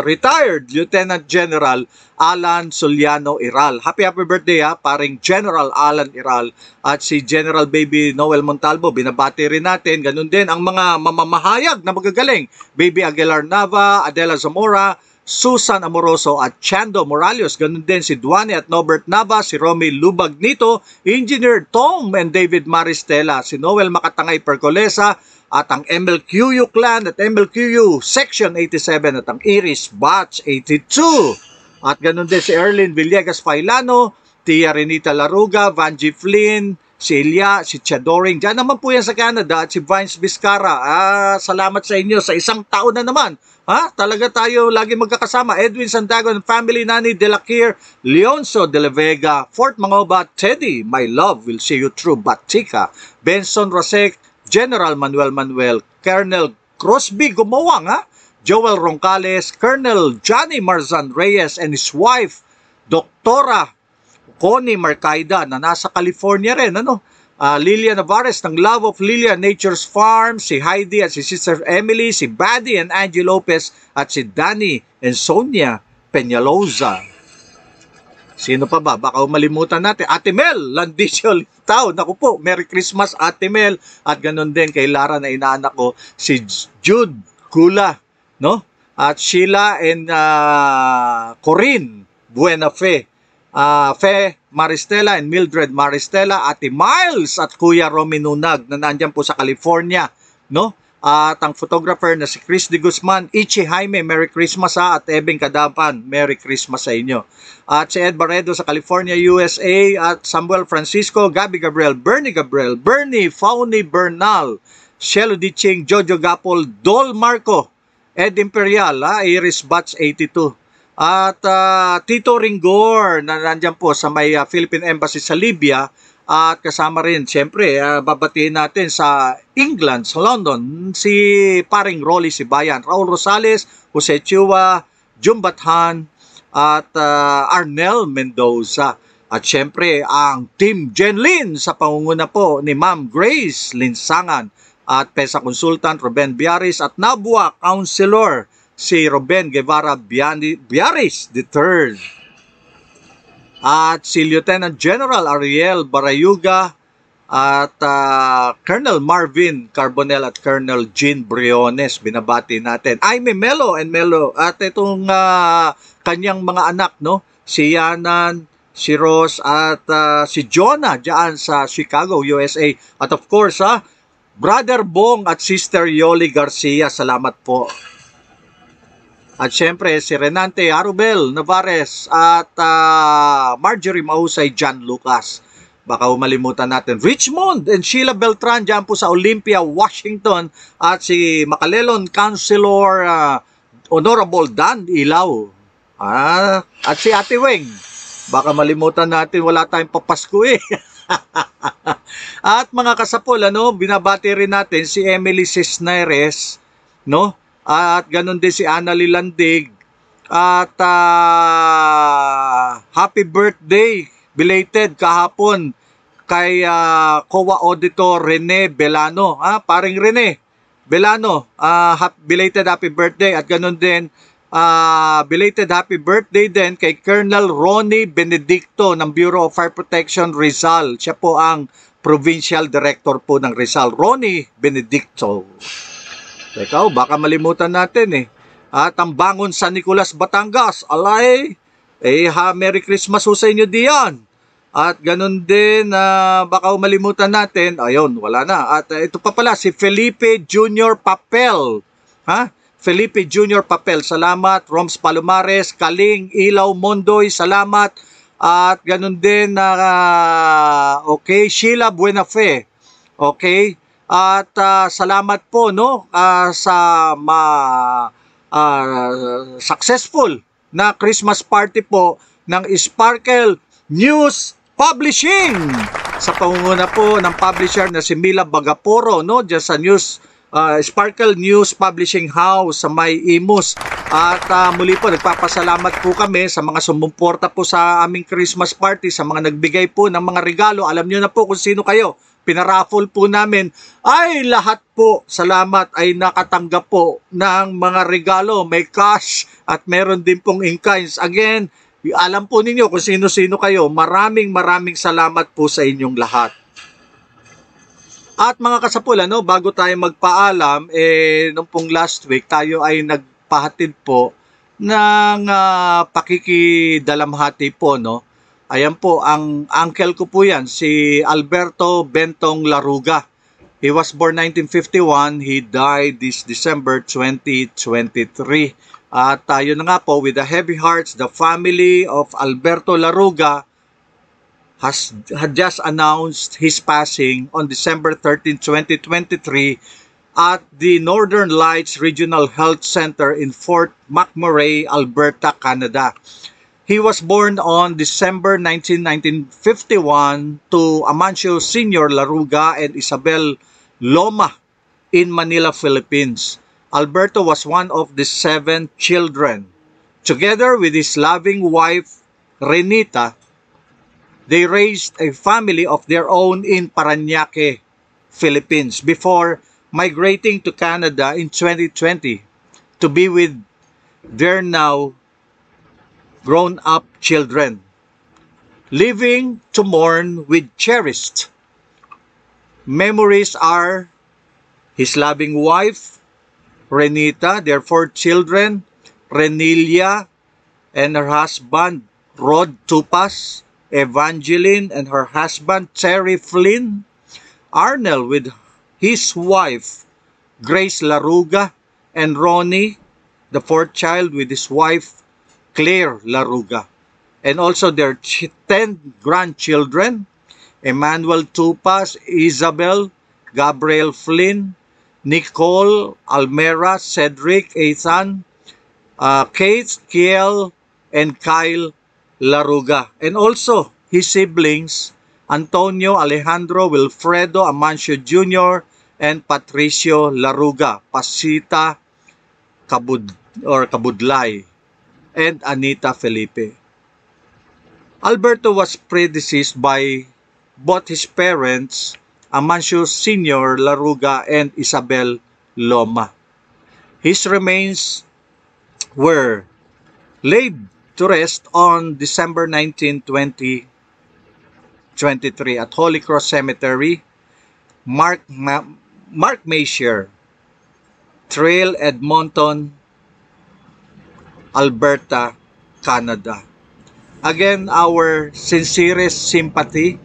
retired Lieutenant General Alan Soliano Iral. Happy birthday paring General Alan Iral. At si General Baby Noel Montalvo, binabati rin natin. Ganun din ang mga mamamahayag na magagaling. Baby Aguilar Nava, Adela Zamora, Susan Amoroso at Chando Morales. Ganun din si Duane at Norbert Nava, si Romy Lubagnito, Engineer Tom and David Maristela, si Noel Makatangay Percolesa, at ang MLQU Clan at MLQU Section 87 at ang Iris Batch 82. At ganun din si Erlyn Villegas Failano, Tia Renita Laruga, Vanji Flynn, si Ilya, si Chadoring. Diyan naman po yan sa Canada. At si Vines Vizcara. Salamat sa inyo sa isang taon na naman. Talaga tayo lagi magkakasama. Edwin Sandago and family, Nani De La Kier, Leonzo De La Vega, Fort Mangoba, Teddy, my love will see you through Batika, Benson Rasek, General Manuel, Colonel Crosby Gumawang, Joel Roncales, Colonel Johnny Marzan Reyes and his wife, Doktora Connie Marcaida na nasa California rin, Lilia Navarez ng Love of Lilia Nature's Farm, si Heidi at si Sister Emily, si Buddy and Angie Lopez at si Danny and Sonia Peñaloza. Sino pa ba? Baka malimutan natin. Ate Mel Landicio Lintao. Naku po, Merry Christmas Ate Mel. At ganun din kay Lara na inaanak ko, si Jude Gula, At Sheila and Corinne Buena Fe. Fe Maristela and Mildred Maristela, Ate Miles at Kuya Romy Nunag na nandyan po sa California, At ang photographer na si Chris De Guzman, Ichi Jaime, Merry Christmas at Ebing Kadapan, Merry Christmas sa inyo. At si Ed Barredo sa California, USA, at Samuel Francisco, Gabby Gabriel, Bernie Fauni Bernal, Shelo Diching, Jojo Gapol, Dol Marco, Ed Imperial, Iris Batch 82. At Tito Ringor na nandyan po sa may Philippine Embassy sa Libya. At kasama rin, siyempre, babatiin natin sa England, sa London, si paring Rolly Sibayan, Raul Rosales, Jose Chua, Jumbathan, at Arnel Mendoza. At syempre, ang Team Jenlin sa pangunguna po ni Ma'am Grace Linsangan at PESA Consultant Ruben Biaris at Nabua Counselor si Ruben Guevara Biaris III. At si Lieutenant General Ariel Barayuga at Colonel Marvin Carbonell at Colonel Jean Briones, binabati natin. Aimee Melo and Melo at itong kanyang mga anak, no? Si Yanan, si Ross at si Jonah diyan sa Chicago, USA. At of course, Brother Bong at Sister Yoli Garcia, salamat po. At syempre, si Renante Arubel Navarez at Marjorie Mahusay John Lucas. Baka umalimutan natin. Richmond and Sheila Beltran dyan po sa Olympia, Washington. At si Macalelon Councilor Honorable Dan Ilaw. At si Ate Weng. Baka malimutan natin, wala tayong papasko eh. At mga kasapol, binabati rin natin si Emily Cisneres, no? At ganun din si Ana Lilandig. At happy birthday, belated kahapon kay COA Auditor Rene Belano. Paring Rene Belano, belated happy birthday. At ganun din, belated happy birthday din kay Colonel Ronnie Benedicto ng Bureau of Fire Protection Rizal. Siya po ang Provincial Director po ng Rizal, Ronnie Benedicto. Teka, baka malimutan natin eh. At ang Bangon San Nicolas, Batangas, alay, Merry Christmas ho sa inyo diyan. At ganun din, baka malimutan natin, ayun, wala na. At ito pa pala, si Felipe Jr. Papel, Felipe Jr. Papel, salamat. Roms Palomares, Kaling, Ilaw Mondoy, salamat. At ganun din, okay, Sheila Buenafe, okay. At salamat po, no, sa successful na Christmas party po ng Sparkle News Publishing. Sa pangunguna po ng publisher na si Mila Bagaporo, no, dyan sa Sparkle News Publishing House sa May Imus. At muli po, nagpapasalamat po kami sa mga sumuporta po sa aming Christmas party, sa mga nagbigay po ng mga regalo. Alam nyo na po kung sino kayo. Pinaraffle po namin. Ay, lahat po, salamat, ay nakatanggap po ng mga regalo. May cash at meron din pong in-kinds. Again, alam po ninyo kung sino-sino kayo. Maraming salamat po sa inyong lahat. At mga kasapul, bago tayo magpaalam, nung pong last week, tayo ay nagpahatid po ng pakikidalamhati po, no? Ayan po, ang uncle ko po yan, si Alberto Bentong Laruga. He was born 1951, he died this December 2023. At tayo na nga po, with the heavy hearts, the family of Alberto Laruga had just announced his passing on December 13, 2023 at the Northern Lights Regional Health Center in Fort McMurray, Alberta, Canada. He was born on December 19, 1951 to Amancio Sr. Laruga and Isabel Loma in Manila, Philippines. Alberto was one of the 7 children. Together with his loving wife, Renita, they raised a family of their own in Parañaque, Philippines, before migrating to Canada in 2020 to be with their now grown-up children, living to mourn with cherished memories are his loving wife, Renita, their 4 children, Renelia and her husband, Rod Tupas, Evangeline and her husband, Terry Flynn, Arnel with his wife, Grace Laruga, and Ronnie, the 4th child, with his wife, Claire Laruga, and also their 10 grandchildren, Emmanuel Tupas, Isabel, Gabriel Flynn, Nicole, Almera, Cedric, Ethan, Kate, Kiel, and Kyle Laruga, and also his siblings, Antonio, Alejandro, Wilfredo, Amancio Jr., and Patricio Laruga, Pasita Kabudlay, and Anita Felipe. Alberto was predeceased by both his parents, Amancio Sr. Laruga and Isabel Loma. His remains were laid to rest on December 19, 2023 at Holy Cross Cemetery, Mark Masier Trail, Edmonton, Alberta, Canada. Again, our sincerest sympathy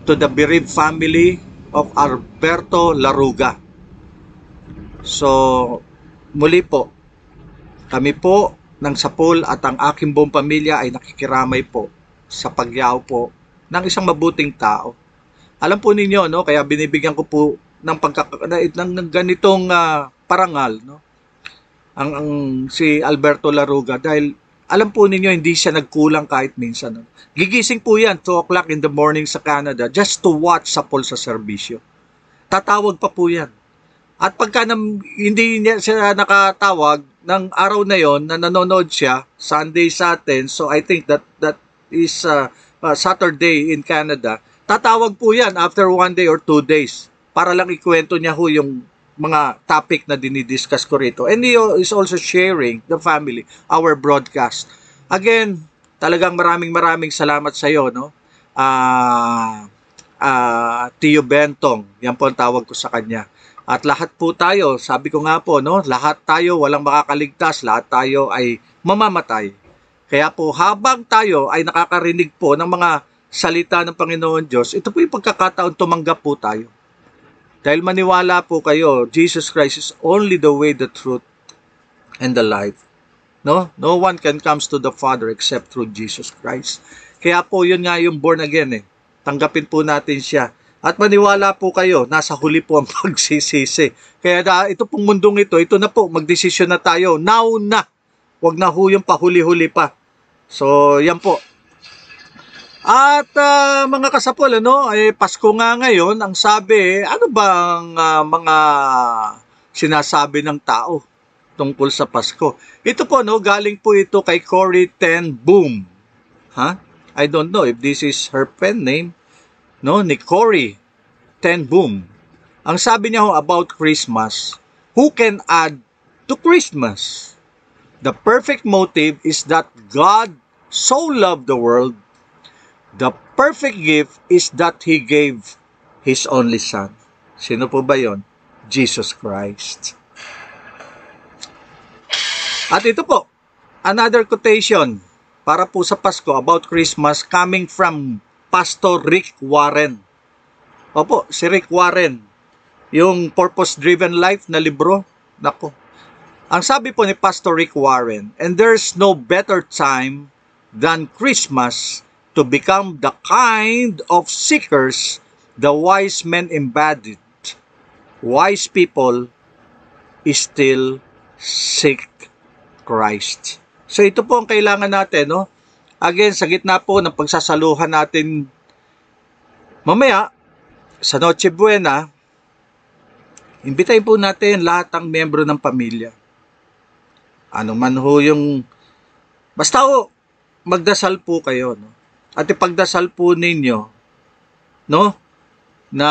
to the bereaved family of Alberto Laruga. So, muli po, kami po ng Sapul at ang aking buong pamilya ay nakikiramay po sa pagyaw po ng isang mabuting tao. Alam po ninyo, no, kaya binibigyan ko po ng ng ganitong parangal, no, ang si Alberto Laruga, dahil alam po ninyo hindi siya nagkulang kahit minsan. No? Gigising po yan 2 o'clock in the morning sa Canada just to watch Sapul sa serbisyo. Tatawag pa po yan. At pagka hindi niya siya nakatawag ng araw na yon na nanonood siya, Sunday sa atin, so I think that is Saturday in Canada, tatawag po yan after 1 day or 2 days para lang ikwento niya ho yung mga topic na dinidiscuss ko rito. And he is also sharing the family, our broadcast. Again, talagang maraming salamat sa iyo, no? Tio Bentong, yan po ang tawag ko sa kanya. At lahat po tayo, sabi ko nga po, no, lahat tayo walang makakaligtas, lahat tayo ay mamamatay. Kaya po habang tayo ay nakakarinig po ng mga salita ng Panginoon Diyos, ito po yung pagkakataon tumanggap po tayo. Dahil maniwala po kayo, Jesus Christ is only the way, the truth, and the life. No? No one can comes to the Father except through Jesus Christ. Kaya po yun nga yung born again eh. Tanggapin po natin siya. At maniwala po kayo, nasa huli po ang pagsisisi. Kaya ito pong mundong ito na po, magdesisyon na tayo. Now na. Huwag na ho yung pahuli-huli pa. So, yan po. At mga kasapol, ano, Pasko nga ngayon, ang sabi, ano bang mga sinasabi ng tao tungkol sa Pasko? Ito po, no, galing po ito kay Corrie ten Boom. I don't know if this is her pen name, no, ni Corrie ten Boom. Ang sabi niya ho about Christmas, who can add to Christmas? The perfect motive is that God so loved the world. The perfect gift is that He gave His only Son. Sino po ba yon? Jesus Christ. At ito po, another quotation para po sa Pasko about Christmas coming from Pastor Rick Warren. Opo, si Rick Warren. Yung Purpose-Driven Life na libro. Nako. Ang sabi po ni Pastor Rick Warren, and there's no better time than Christmas to become the kind of seekers the wise men embodied. Wise people still seek Christ. So ito po ang kailangan natin, no? Again, sa gitna po ng pagsasaluhan natin mamaya sa Noche Buena, imbitahin po natin lahat ng miyembro ng pamilya. Ano man ho yung basta ho, magdasal po kayo, no? At ipagdasal po ninyo, no, na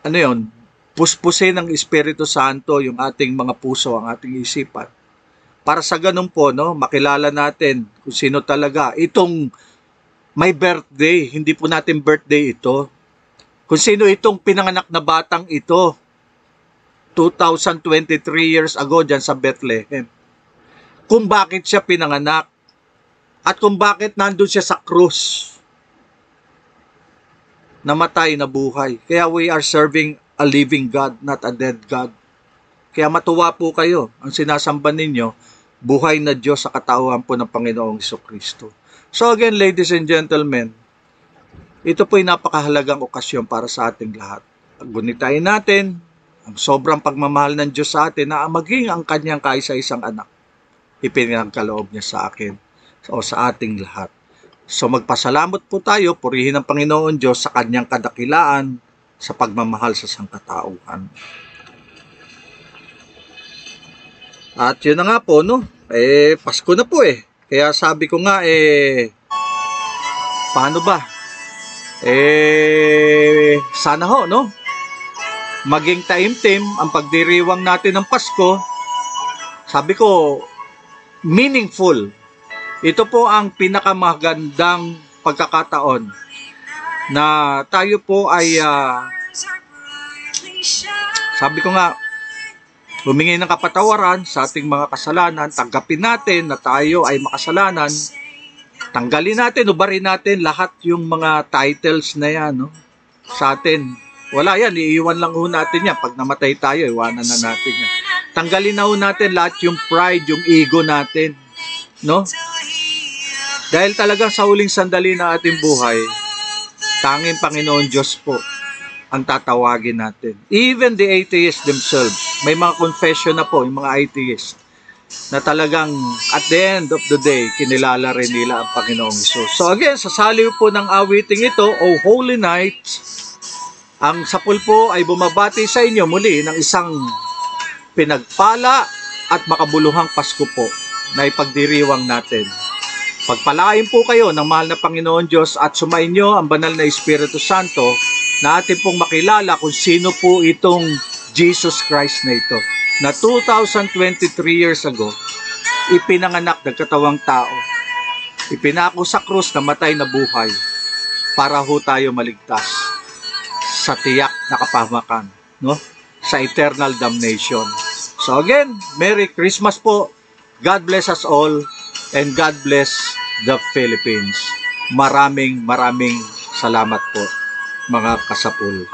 ano yon, puspusin ng Espiritu Santo yung ating mga puso, ang ating isipan. Para sa ganun po, no, makilala natin kung sino talaga. Itong may birthday, hindi po natin birthday ito. Kung sino itong pinanganak na batang ito, 2023 years ago dyan sa Bethlehem. Kung bakit siya pinanganak. At kung bakit nandun siya sa krus. Namatay na buhay. Kaya we are serving a living God, not a dead God. Kaya matuwa po kayo. Ang sinasamba ninyo, buhay na Diyos sa katauhan po ng Panginoong Jesucristo. So again, ladies and gentlemen, ito po'y napakahalagang okasyon para sa ating lahat. Gunitain natin ang sobrang pagmamahal ng Diyos sa atin na maging ang kanyang kaisa-isang anak. Ipinagkaloob niya sa akin o sa ating lahat. So magpasalamat po tayo, purihin ang Panginoon Diyos sa kanyang kadakilaan sa pagmamahal sa sangkatauhan. At yun na nga po, no? Pasko na po eh. Kaya sabi ko nga, paano ba? Sana ho, no? Maging taimtim ang pagdiriwang natin ng Pasko. Sabi ko, meaningful. Ito po ang pinakamagandang pagkakataon na tayo po ay, sabi ko nga, humingi ng kapatawaran sa ating mga kasalanan, tanggapin natin na tayo ay makasalanan, tanggalin natin, ubarin natin lahat yung mga titles na yan, no? Sa atin. Wala yan, iiwan lang ho natin yan. Pag namatay tayo, iwanan na natin yan. Tanggalin na ho natin lahat yung pride, yung ego natin. No? Dahil talaga sa huling sandali ng ating buhay, tanging Panginoon Diyos po ang tatawagin natin. Even the atheists themselves, may mga confession na po, yung mga atheists, na talagang at the end of the day, kinilala rin nila ang Panginoong Hesus. So again, sa saliw po ng awiting ito, O Holy Night, ang sapul po ay bumabati sa inyo muli ng isang pinagpala at makabuluhang Pasko po na ipagdiriwang natin. Pagpalain po kayo ng mahal na Panginoon Diyos at sumainyo ang banal na Espiritu Santo na atin pong makilala kung sino po itong Jesus Christ na ito, na 2023 years ago, ipinanganak ng katawang tao, ipinako sa krus na matay na buhay para ho tayo maligtas sa tiyak na kapahamakan, no? Sa eternal damnation. So again, Merry Christmas po. God bless us all and God bless the Philippines. Maraming salamat po, mga kasapul.